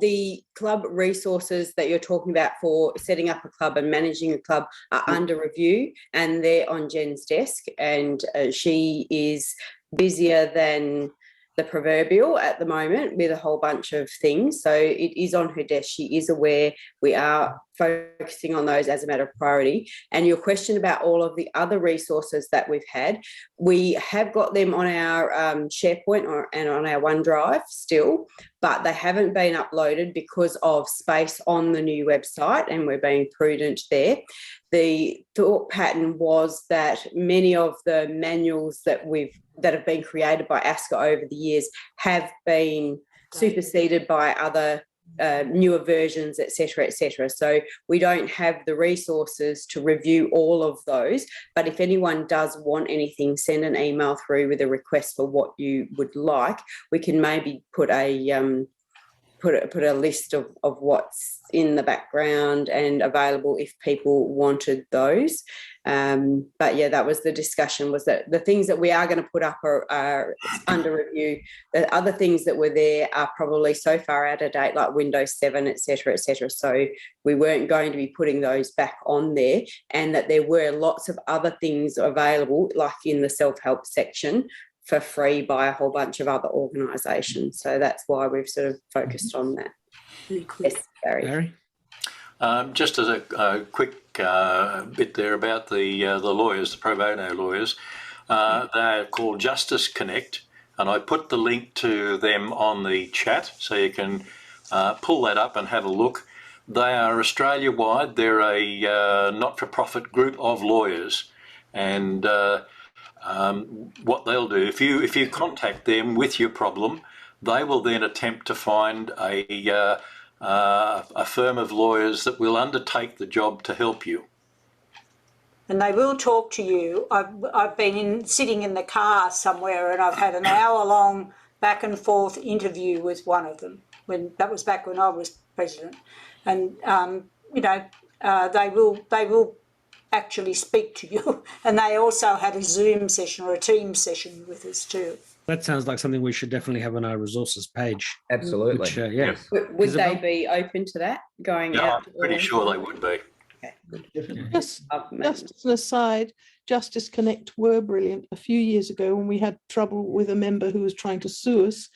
the club resources that you're talking about for setting up a club and managing a club are under review, and they're on Jen's desk, and she is busier than the proverbial at the moment with a whole bunch of things. So it is on her desk. She is aware. We are focusing on those as a matter of priority. And your question about all of the other resources that we've had, we have got them on our SharePoint and on our OneDrive still, but they haven't been uploaded because of space on the new website, and we're being prudent there. The thought pattern was that many of the manuals that have been created by ASCCA over the years have been superseded by other newer versions, etc., etc. So we don't have the resources to review all of those. But if anyone does want anything, send an email through with a request for what you would like. We can maybe put a put a list of what's in the background and available if people wanted those. But yeah, that was the discussion, was that the things that we are going to put up are under review. The other things that were there are probably so far out of date, like Windows 7, etc., etc. So we weren't going to be putting those back on there, and that there were lots of other things available, like in the self-help section, for free by a whole bunch of other organisations. So that's why we've sort of focused on that. Yes, Gary. Just as a quick bit there about the lawyers, the pro bono lawyers, they're called Justice Connect, and I put the link to them on the chat, so you can pull that up and have a look. They are Australia-wide. They're a not-for-profit group of lawyers, and what they'll do, if you contact them with your problem, they will then attempt to find a firm of lawyers that will undertake the job to help you. And they will talk to you. I've been sitting in the car somewhere, and I've had an hour-long back and forth interview with one of them. That was back when I was president, and they will actually speak to you. And they also had a Zoom session or a Teams session with us too. That sounds like something we should definitely have on our resources page. Absolutely. Which, yeah. Yes. Would they be open to that, going out? I'm pretty sure they would be. Okay, good. Just as an aside, Justice Connect were brilliant a few years ago when we had trouble with a member who was trying to sue us,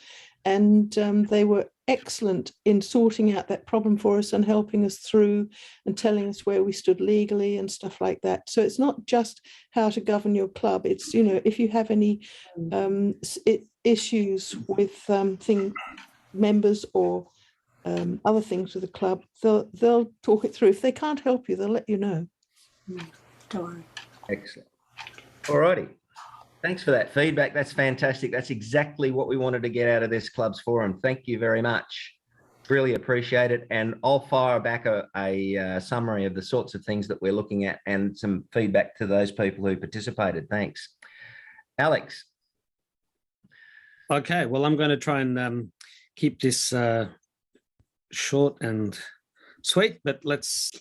and they were excellent in sorting out that problem for us and helping us through and telling us where we stood legally and stuff like that. So it's not just how to govern your club. It's, if you have any issues with members or other things with the club, they'll talk it through. If they can't help you, they'll let you know. Don't worry. Excellent. All righty. Thanks for that feedback. That's fantastic. That's exactly what we wanted to get out of this club's forum. Thank you very much. Really appreciate it. And I'll fire back a summary of the sorts of things that we're looking at and some feedback to those people who participated. Thanks. Alex. Okay, well, I'm going to try and keep this short and sweet, but let's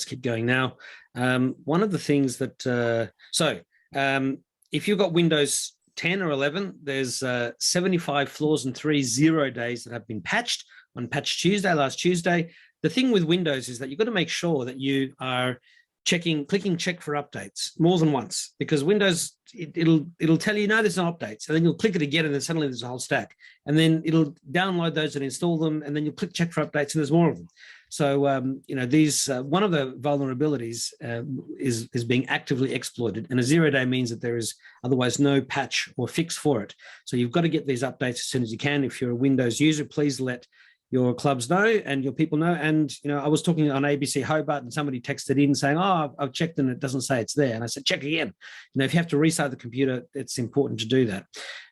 keep going now. One of the things that if you've got Windows 10 or 11, there's 75 flaws and 3 0 days that have been patched on Patch Tuesday, last Tuesday. The thing with Windows is that you've got to make sure that you are clicking check for updates more than once, because Windows, it'll tell you, no, there's no updates. And then you'll click it again, and then suddenly there's a whole stack. And then it'll download those and install them, and then you'll click check for updates, and there's more of them. So, these one of the vulnerabilities is being actively exploited, and a 0 day means that there is otherwise no patch or fix for it. So you've got to get these updates as soon as you can. If you're a Windows user, please let your clubs know and your people know. And, I was talking on ABC Hobart, and somebody texted in saying, oh, I've checked and it doesn't say it's there. And I said, check again. If you have to restart the computer, it's important to do that.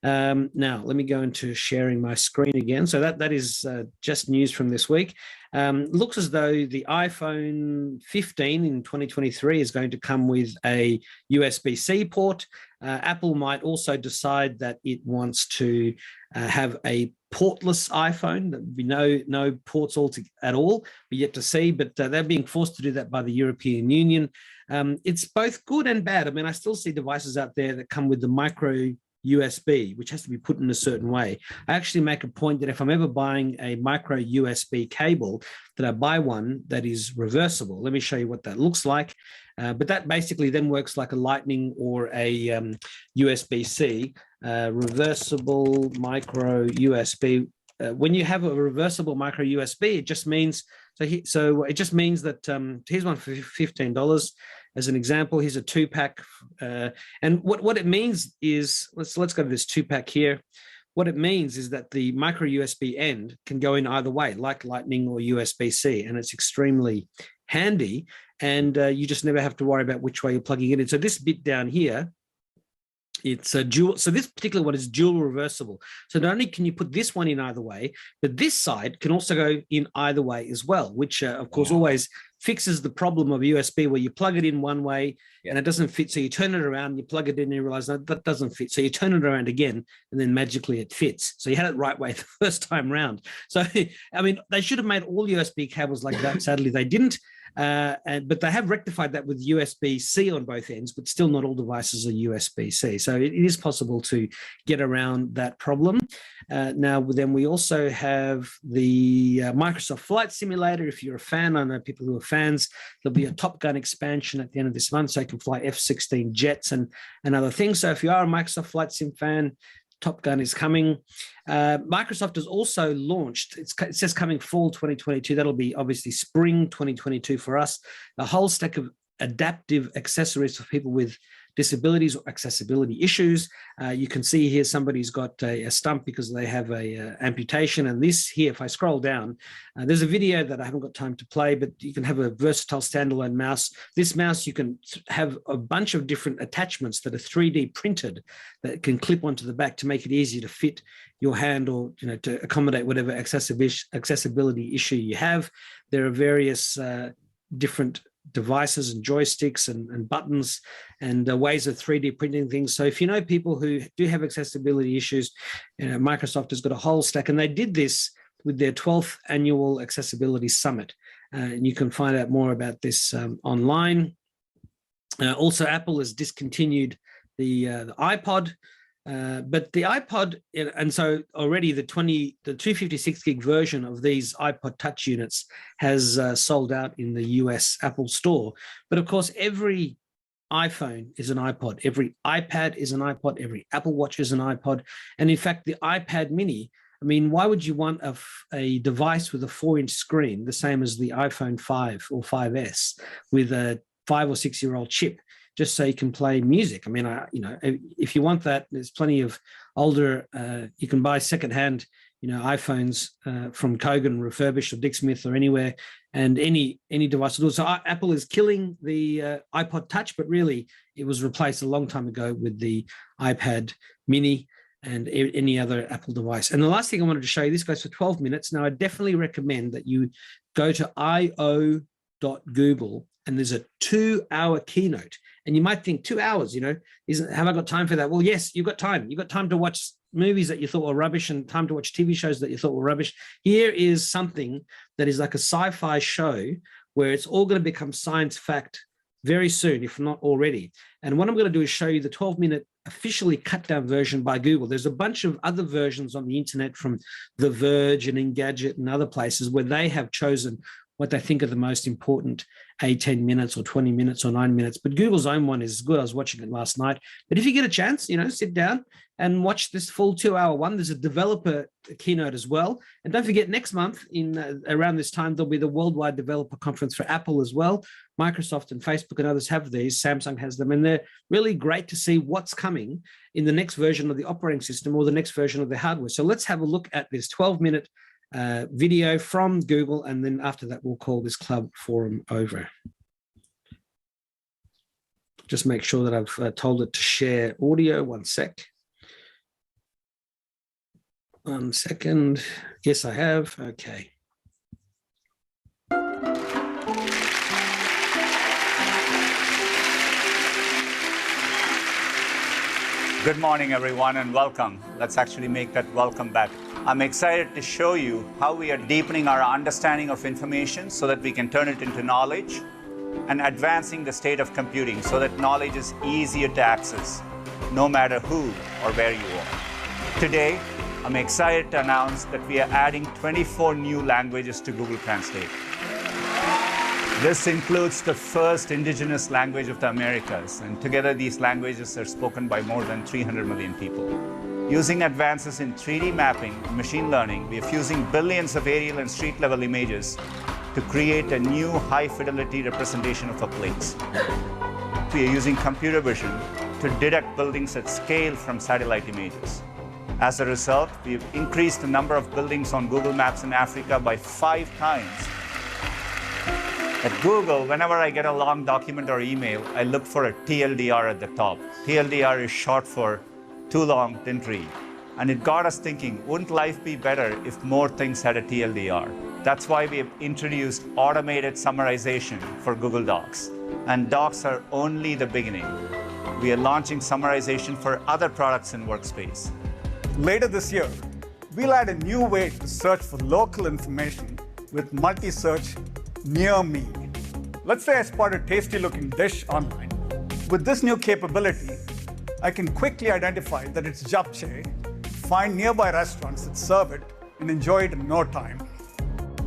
Now, let me go into sharing my screen again. So that is just news from this week. Looks as though the iPhone 15 in 2023 is going to come with a USB-C port. Apple might also decide that it wants to have a portless iPhone. There'll be no ports at all. We're yet to see, but they're being forced to do that by the European Union. It's both good and bad. I mean, I still see devices out there that come with the micro USB, which has to be put in a certain way. I actually make a point that if I'm ever buying a micro USB cable, that I buy one that is reversible. Let me show you what that looks like. But that basically then works like a Lightning or a USB-C. reversible micro USB. When you have a reversible micro USB, it just means it just means that here's one for $15 as an example. Here's a 2-pack, and what it means is let's go to this 2-pack here. What it means is that the micro USB end can go in either way, like Lightning or USB-C, and it's extremely handy. And you just never have to worry about which way you're plugging it in. So this bit down here, it's a dual. So this particular one is dual reversible. So not only can you put this one in either way, but this side can also go in either way as well, which of course always fixes the problem of USB where you plug it in one way and it doesn't fit. So you turn it around, you plug it in and you realize that doesn't fit. So you turn it around again and then magically it fits. So you had it right way the first time round. So, I mean, they should have made all USB cables like that. Sadly, they didn't. But they have rectified that with USB-C on both ends, but still not all devices are USB-C. So it is possible to get around that problem. Now, then we also have the Microsoft Flight Simulator. If you're a fan, I know people who are fans, there'll be a Top Gun expansion at the end of this month, so you can fly F-16 jets and other things. So if you are a Microsoft Flight Sim fan, Top Gun is coming. Microsoft has also launched, it says coming fall 2022, that'll be obviously spring 2022 for us, a whole stack of adaptive accessories for people with disabilities or accessibility issues. You can see here somebody's got a stump because they have a amputation. And this here, if I scroll down, there's a video that I haven't got time to play, but you can have a versatile standalone mouse. This mouse, you can have a bunch of different attachments that are 3D printed that can clip onto the back to make it easier to fit your hand or to accommodate whatever accessibility issue you have. There are various different devices and joysticks and buttons and ways of 3D printing things. So if you know people who do have accessibility issues, Microsoft has got a whole stack, and they did this with their 12th annual Accessibility Summit. And you can find out more about this online. Also, Apple has discontinued the iPod. But the iPod, and so already the 256 gig version of these iPod Touch units has sold out in the US Apple Store. But of course, every iPhone is an iPod, every iPad is an iPod, every Apple Watch is an iPod. And in fact, the iPad mini, I mean, why would you want a device with a 4-inch screen, the same as the iPhone 5 or 5S, with a 5 or 6-year-old chip, just so you can play music? I mean, if you want that, there's plenty of older, you can buy secondhand, iPhones from Kogan, refurbished, or Dick Smith, or anywhere, and any device will do. So Apple is killing the iPod Touch, but really it was replaced a long time ago with the iPad mini and any other Apple device. And the last thing I wanted to show you, this goes for 12 minutes. Now, I definitely recommend that you go to io.google, and there's a 2-hour keynote. And you might think 2 hours, have I got time for that? Well, yes, you've got time. You've got time to watch movies that you thought were rubbish and time to watch TV shows that you thought were rubbish. Here is something that is like a sci-fi show where it's all going to become science fact very soon, if not already. And what I'm going to do is show you the 12-minute officially cut down version by Google. There's a bunch of other versions on the internet from The Verge and Engadget and other places where they have chosen what they think are the most important 10 minutes or 20 minutes or 9 minutes. But Google's own one is good. I was watching it last night. But if you get a chance, sit down and watch this full 2-hour one. There's a developer keynote as well. And don't forget, next month, around this time, there'll be the Worldwide Developer Conference for Apple as well. Microsoft and Facebook and others have these. Samsung has them. And they're really great to see what's coming in the next version of the operating system or the next version of the hardware. So let's have a look at this 12-minute video from Google, and then after that we'll call this club forum over. Just make sure that I've told it to share audio. 1 sec. 1 second. Yes, I have. Okay. Good morning, everyone, and welcome. Let's actually make that welcome back. I'm excited to show you how we are deepening our understanding of information so that we can turn it into knowledge, and advancing the state of computing so that knowledge is easier to access, no matter who or where you are. Today, I'm excited to announce that we are adding 24 new languages to Google Translate. This includes the first indigenous language of the Americas, and together these languages are spoken by more than 300 million people. Using advances in 3D mapping and machine learning, we are fusing billions of aerial and street-level images to create a new high-fidelity representation of a place. We are using computer vision to detect buildings at scale from satellite images. As a result, we've increased the number of buildings on Google Maps in Africa by 5 times. At Google, whenever I get a long document or email, I look for a TLDR at the top. TLDR is short for too long, didn't read. And it got us thinking, wouldn't life be better if more things had a TLDR? That's why we have introduced automated summarization for Google Docs. And Docs are only the beginning. We are launching summarization for other products in Workspace. Later this year, we'll add a new way to search for local information with multi-search near me. Let's say I spot a tasty-looking dish online. With this new capability, I can quickly identify that it's japchae, find nearby restaurants that serve it, and enjoy it in no time.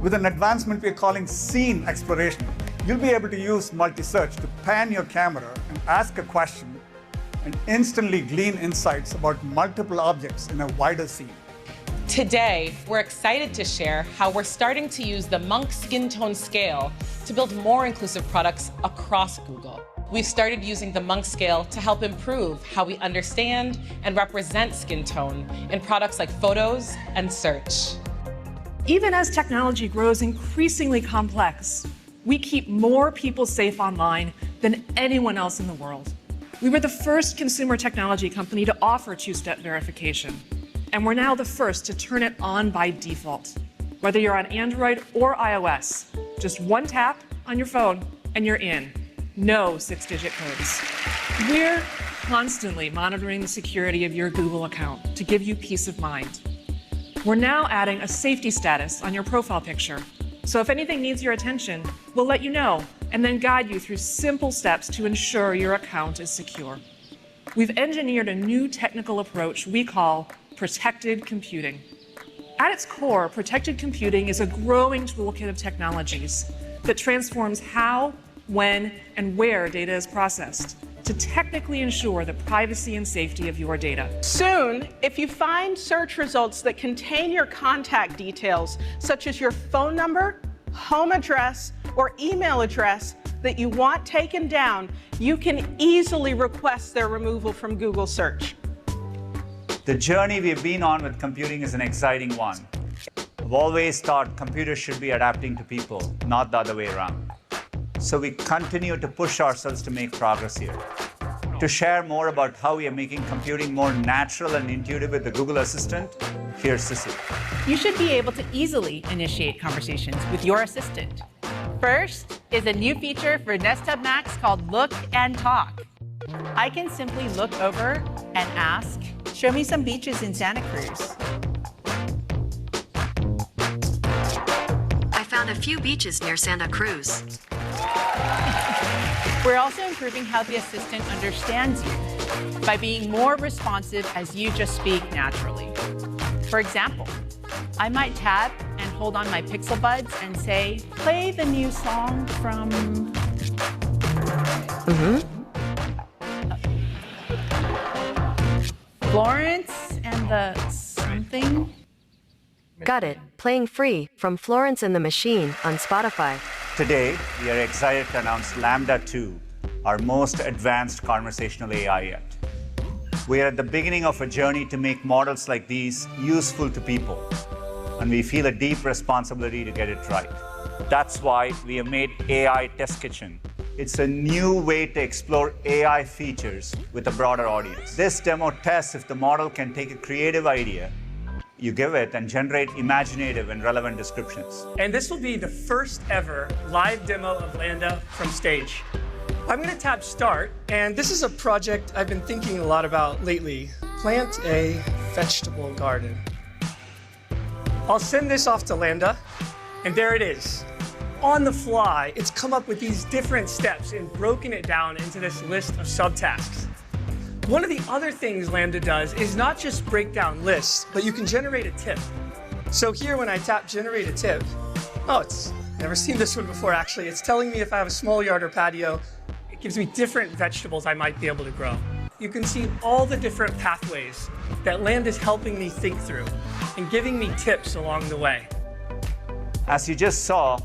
With an advancement we're calling scene exploration, you'll be able to use multi-search to pan your camera and ask a question and instantly glean insights about multiple objects in a wider scene. Today, we're excited to share how we're starting to use the Monk skin tone scale to build more inclusive products across Google. We've started using the Monk scale to help improve how we understand and represent skin tone in products like photos and search. Even as technology grows increasingly complex, we keep more people safe online than anyone else in the world. We were the first consumer technology company to offer two-step verification, and we're now the first to turn it on by default. Whether you're on Android or iOS, just one tap on your phone and you're in. No 6-digit codes. We're constantly monitoring the security of your Google account to give you peace of mind. We're now adding a safety status on your profile picture. So if anything needs your attention, we'll let you know and then guide you through simple steps to ensure your account is secure. We've engineered a new technical approach we call protected computing. At its core, protected computing is a growing toolkit of technologies that transforms how, when, and where data is processed to technically ensure the privacy and safety of your data. Soon, if you find search results that contain your contact details, such as your phone number, home address, or email address that you want taken down, you can easily request their removal from Google search. The journey we've been on with computing is an exciting one. I've always thought computers should be adapting to people, not the other way around. So we continue to push ourselves to make progress here. To share more about how we are making computing more natural and intuitive with the Google Assistant, here's Sissy. You should be able to easily initiate conversations with your assistant. First is a new feature for Desktop Macs called Look and Talk. I can simply look over and ask, show me some beaches in Santa Cruz. I found a few beaches near Santa Cruz. We're also improving how the assistant understands you by being more responsive as you just speak naturally. For example, I might tap and hold on my Pixel Buds and say, play the new song from... Florence and the something? Got it. Playing Free from Florence and the Machine on Spotify. Today, we are excited to announce Lambda 2, our most advanced conversational AI yet. We are at the beginning of a journey to make models like these useful to people, and we feel a deep responsibility to get it right. That's why we have made AI Test Kitchen. It's a new way to explore AI features with a broader audience. This demo tests if the model can take a creative idea you give it and generate imaginative and relevant descriptions. And this will be the first ever live demo of Lambda from stage. I'm going to tap Start, and this is a project I've been thinking a lot about lately. Plant a vegetable garden. I'll send this off to Lambda, and there it is. On the fly, it's come up with these different steps and broken it down into this list of subtasks. One of the other things Lambda does is not just break down lists, but you can generate a tip. So here, when I tap Generate a Tip, oh, it's Never seen this one before, actually. It's telling me if I have a small yard or patio. It gives me different vegetables I might be able to grow. You can see all the different pathways that land is helping me think through and giving me tips along the way. As you just saw,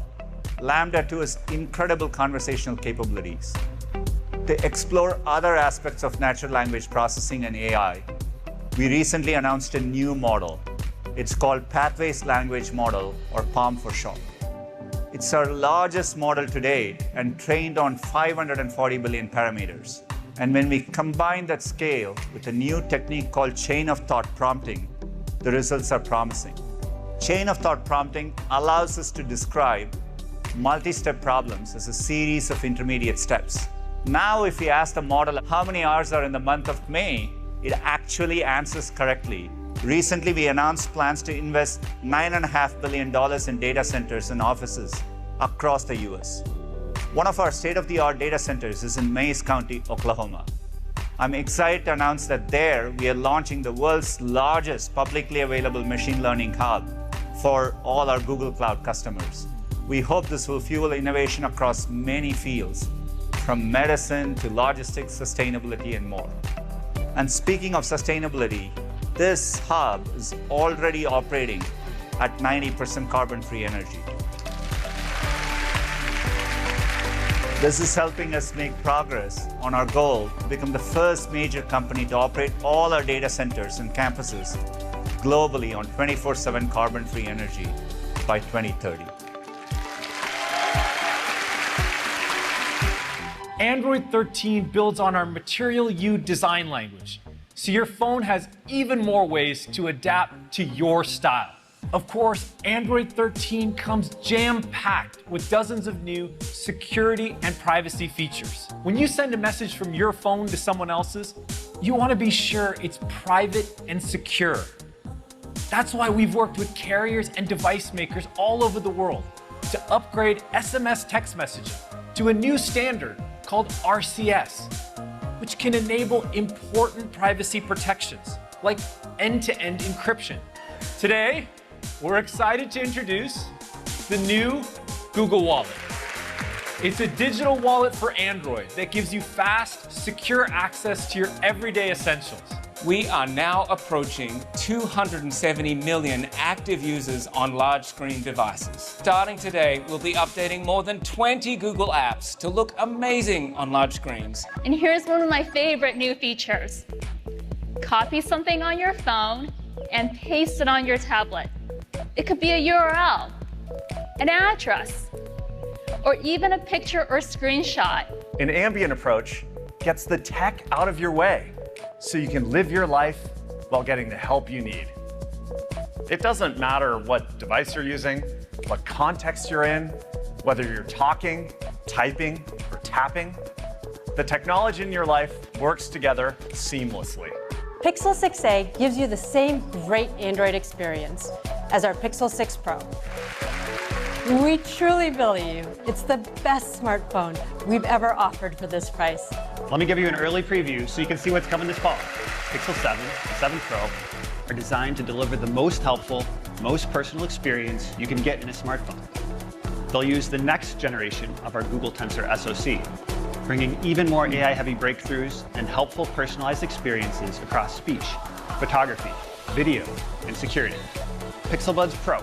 Lambda 2 has incredible conversational capabilities. To explore other aspects of natural language processing and AI, we recently announced a new model. It's called Pathways Language Model, or PaLM for short. It's our largest model to date and trained on 540 billion parameters. And when we combine that scale with a new technique called chain of thought prompting, the results are promising. Chain of thought prompting allows us to describe multi-step problems as a series of intermediate steps. Now, if we ask the model how many hours are in the month of May, it actually answers correctly. Recently, we announced plans to invest $9.5 billion in data centers and offices across the US. One of our state-of-the-art data centers is in Mays County, Oklahoma. I'm excited to announce that there we are launching the world's largest publicly available machine learning hub for all our Google Cloud customers. We hope this will fuel innovation across many fields, from medicine to logistics, sustainability, and more. And speaking of sustainability, this hub is already operating at 90% carbon-free energy. This is helping us make progress on our goal to become the first major company to operate all our data centers and campuses globally on 24/7 carbon-free energy by 2030. Android 13 builds on our Material U design language, so your phone has even more ways to adapt to your style. Of course, Android 13 comes jam-packed with dozens of new security and privacy features. When you send a message from your phone to someone else's, you want to be sure it's private and secure. That's why we've worked with carriers and device makers all over the world to upgrade SMS text messaging to a new standard called RCS, which can enable important privacy protections like end-to-end encryption. Today, we're excited to introduce the new Google Wallet. It's a digital wallet for Android that gives you fast, secure access to your everyday essentials. We are now approaching 270 million active users on large screen devices. Starting today, we'll be updating more than 20 Google apps to look amazing on large screens. And here's one of my favorite new features. Copy something on your phone and paste it on your tablet. It could be a URL, an address, or even a picture or screenshot. An ambient approach gets the tech out of your way so you can live your life while getting the help you need. It doesn't matter what device you're using, what context you're in, whether you're talking, typing, or tapping. The technology in your life works together seamlessly. Pixel 6a gives you the same great Android experience as our Pixel 6 Pro. We truly believe it's the best smartphone we've ever offered for this price. Let me give you an early preview so you can see what's coming this fall. Pixel 7 and 7 Pro are designed to deliver the most helpful, most personal experience you can get in a smartphone. They'll use the next generation of our Google Tensor SoC, bringing even more AI-heavy breakthroughs and helpful personalized experiences across speech, photography, video, and security. Pixel Buds Pro.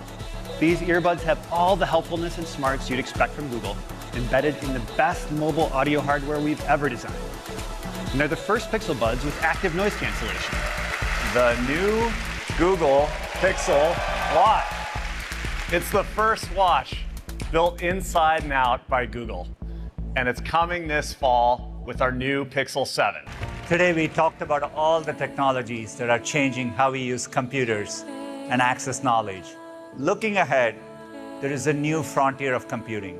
These earbuds have all the helpfulness and smarts you'd expect from Google, embedded in the best mobile audio hardware we've ever designed. And they're the first Pixel Buds with active noise cancellation. The new Google Pixel Watch. It's the first watch built inside and out by Google. And it's coming this fall with our new Pixel 7. Today, we talked about all the technologies that are changing how we use computers and access knowledge. Looking ahead, there is a new frontier of computing,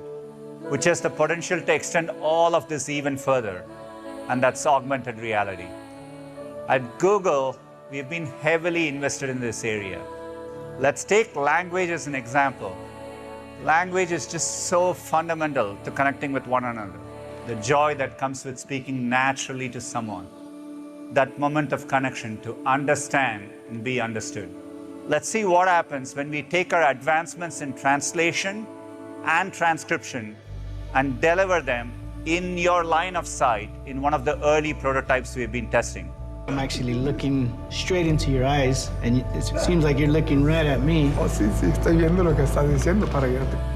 which has the potential to extend all of this even further, and that's augmented reality. At Google, we've been heavily invested in this area. Let's take language as an example. Language is just so fundamental to connecting with one another. The joy that comes with speaking naturally to someone. That moment of connection to understand and be understood. Let's see what happens when we take our advancements in translation and transcription and deliver them in your line of sight in one of the early prototypes we've been testing. I'm actually looking straight into your eyes, and it seems like you're looking right at me.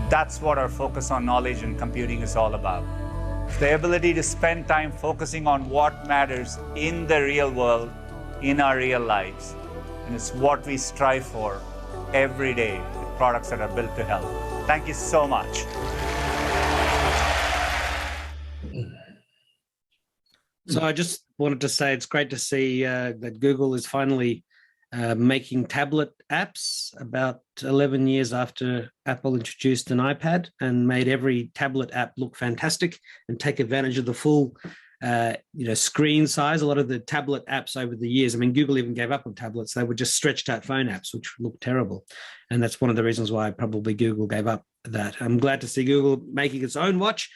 That's what our focus on knowledge and computing is all about. It's the ability to spend time focusing on what matters in the real world, in our real lives. And it's what we strive for every day with products that are built to help. Thank you so much. So I just wanted to say it's great to see that Google is finally making tablet apps about 11 years after Apple introduced an iPad and made every tablet app look fantastic and take advantage of the full screen size. A lot of the tablet apps over the years, I mean, Google even gave up on tablets. They were just stretched out phone apps, which looked terrible. And that's one of the reasons why probably Google gave up that. I'm glad to see Google making its own watch.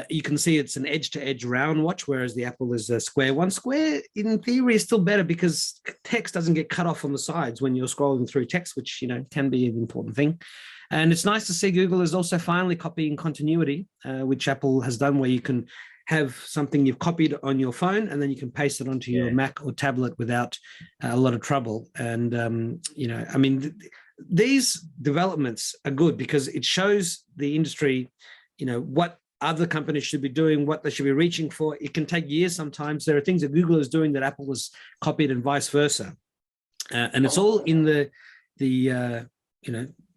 You can see it's an edge-to-edge round watch, whereas the Apple is a square one. Square, in theory, is still better because text doesn't get cut off on the sides when you're scrolling through text, which, can be an important thing. And it's nice to see Google is also finally copying continuity, which Apple has done, where you can have something you've copied on your phone and then you can paste it onto your Mac or tablet without a lot of trouble. And, these developments are good because it shows the industry, what other companies should be doing, what they should be reaching for. It can take years sometimes. There are things that Google is doing that Apple has copied and vice versa. And it's all in the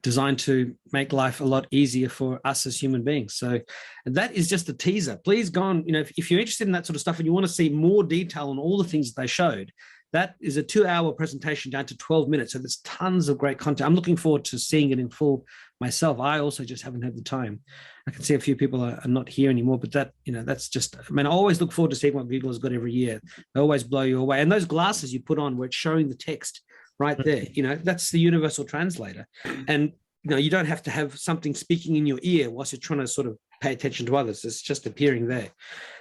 designed to make life a lot easier for us as human beings. So that is just a teaser. Please go on, if you're interested in that sort of stuff and you want to see more detail on all the things that they showed, that is a 2-hour presentation down to 12 minutes. So there's tons of great content. I'm looking forward to seeing it in full myself. I also just haven't had the time. I can see a few people are not here anymore, but that's just, I always look forward to seeing what Google has got every year. They always blow you away. And those glasses you put on where it's showing the text right there, that's the universal translator. And, you don't have to have something speaking in your ear whilst you're trying to sort of pay attention to others. It's just appearing there.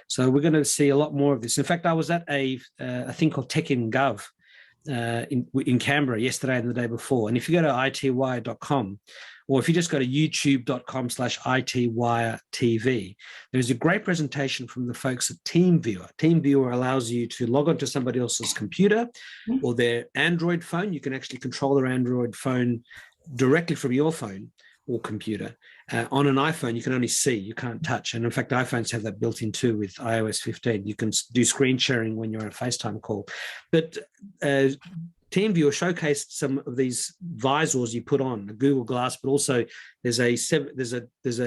So we're going to see a lot more of this. In fact, I was at a thing called Tech in Gov in Canberra yesterday and the day before. And if you go to itwire.com, or if you just go to youtube.com/itwiretv, there's a great presentation from the folks at TeamViewer. TeamViewer allows you to log onto somebody else's computer or their Android phone. You can actually control their Android phone directly from your phone or computer. On an iPhone, you can only see, you can't touch. And in fact, iPhones have that built in too with iOS 15. You can do screen sharing when you're on a FaceTime call. But TeamViewer showcased some of these visors you put on, a Google Glass, but also there's a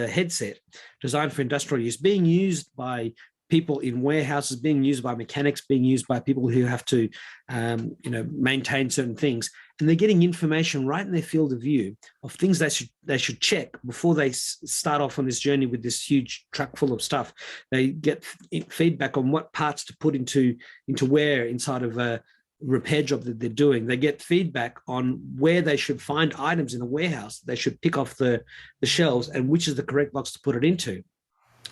headset designed for industrial use, being used by people in warehouses, being used by mechanics, being used by people who have to, maintain certain things. And they're getting information right in their field of view of things they should check before they start off on this journey with this huge truck full of stuff. They get feedback on what parts to put into where inside of a repair job that they're doing. They get feedback on where they should find items in a warehouse. They should pick off the shelves and which is the correct box to put it into.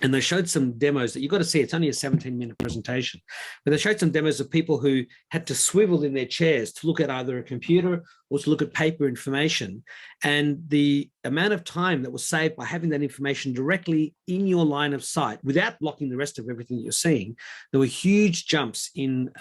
And they showed some demos that you've got to see. It's only a 17-minute presentation, but they showed some demos of people who had to swivel in their chairs to look at either a computer or to look at paper information. And the amount of time that was saved by having that information directly in your line of sight without blocking the rest of everything you're seeing, there were huge jumps in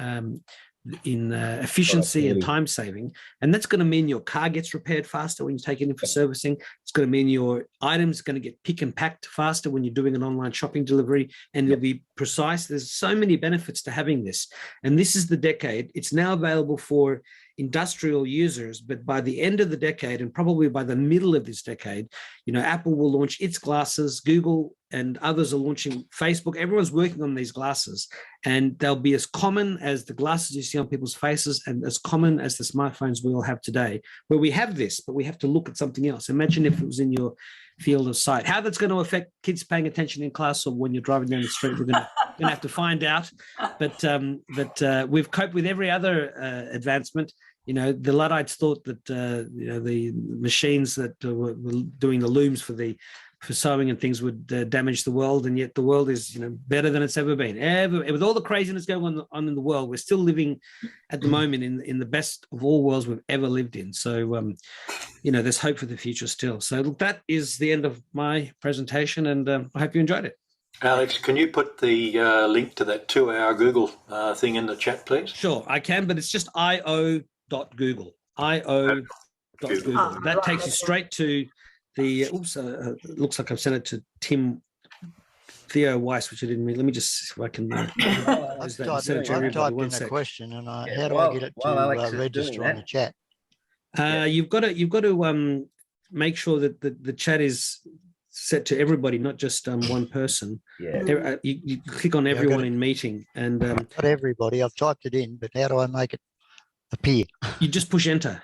efficiency and time saving. And that's going to mean your car gets repaired faster when you take it in for servicing. It's going to mean your items are going to get pick and packed faster when you're doing an online shopping delivery, and you'll be precise. There's so many benefits to having this. And this is the decade. It's now available for industrial users, but by the end of the decade, and probably by the middle of this decade, Apple will launch its glasses, Google and others are launching, Facebook, everyone's working on these glasses, and they'll be as common as the glasses you see on people's faces and as common as the smartphones we all have today, where we have this, but we have to look at something else. Imagine if it was in your field of sight. How that's going to affect kids paying attention in class or when you're driving down the street, we're going to have to find out. But we've coped with every other advancement. The Luddites thought that the machines that were doing the looms for the sowing and things would damage the world, and yet the world is better than it's ever been. With all the craziness going on in the world, we're still living at the moment in the best of all worlds we've ever lived in. So there's hope for the future still. So look, that is the end of my presentation, and I hope you enjoyed it. Alex, can you put the link to that 2-hour Google thing in the chat, please? Sure, I can, but it's just io.google. io.google. That takes you straight to the, it looks like I've sent it to Theo Weiss, which I didn't mean. Let me just see if I can I've typed in a question, and how do I get it to register on the chat? You've got to make sure that the chat is set to everybody, not just one person. Yeah. You click on everyone in meeting, and not everybody. I've typed it in, but how do I make it appear? You just push enter.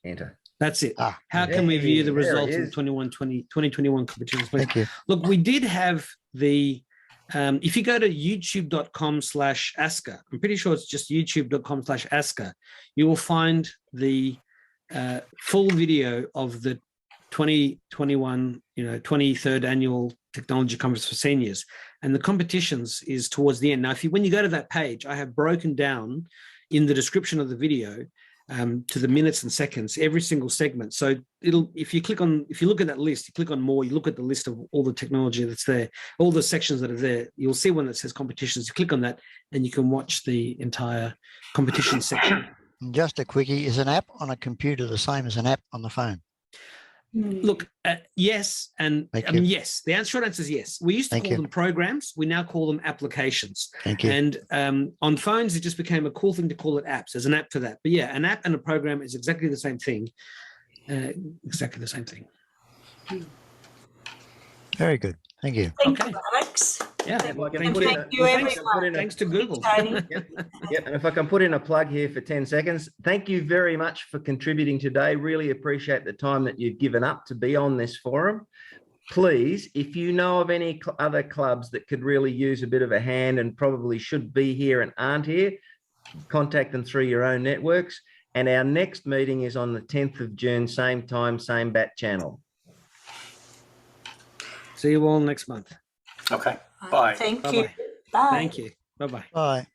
Enter. That's it. How can we view the results of the 2021 competitions? Thank you. Look, we did have the, if you go to youtube.com/ASCCA, I'm pretty sure it's just youtube.com/ASCCA, you will find the full video of the 2021, 23rd annual technology conference for seniors. And the competitions is towards the end. Now, when you go to that page, I have broken down in the description of the video to the minutes and seconds, every single segment. So if you look at that list, you click on more, you look at the list of all the technology that's there, all the sections that are there, you'll see one that says competitions. You click on that and you can watch the entire competition section. Just a quickie, is an app on a computer the same as an app on the phone? Look, yes, and yes. The short answer is yes. We used to call them programs. We now call them applications. Thank you. And on phones, it just became a cool thing to call it apps. There's an app for that. But yeah, an app and a program is exactly the same thing. Exactly the same thing. Very good. Thank you. Thank you, Alex. Yeah. Thank you, everyone. Thanks to Google. Yep. And if I can put in a plug here for 10 seconds, thank you very much for contributing today. Really appreciate the time that you've given up to be on this forum. Please, if you know of any other clubs that could really use a bit of a hand and probably should be here and aren't here, contact them through your own networks. And our next meeting is on the 10th of June, same time, same bat channel. See you all next month. Okay. Bye. Thank Bye-bye. you. Bye. Thank you. Bye-bye. Bye.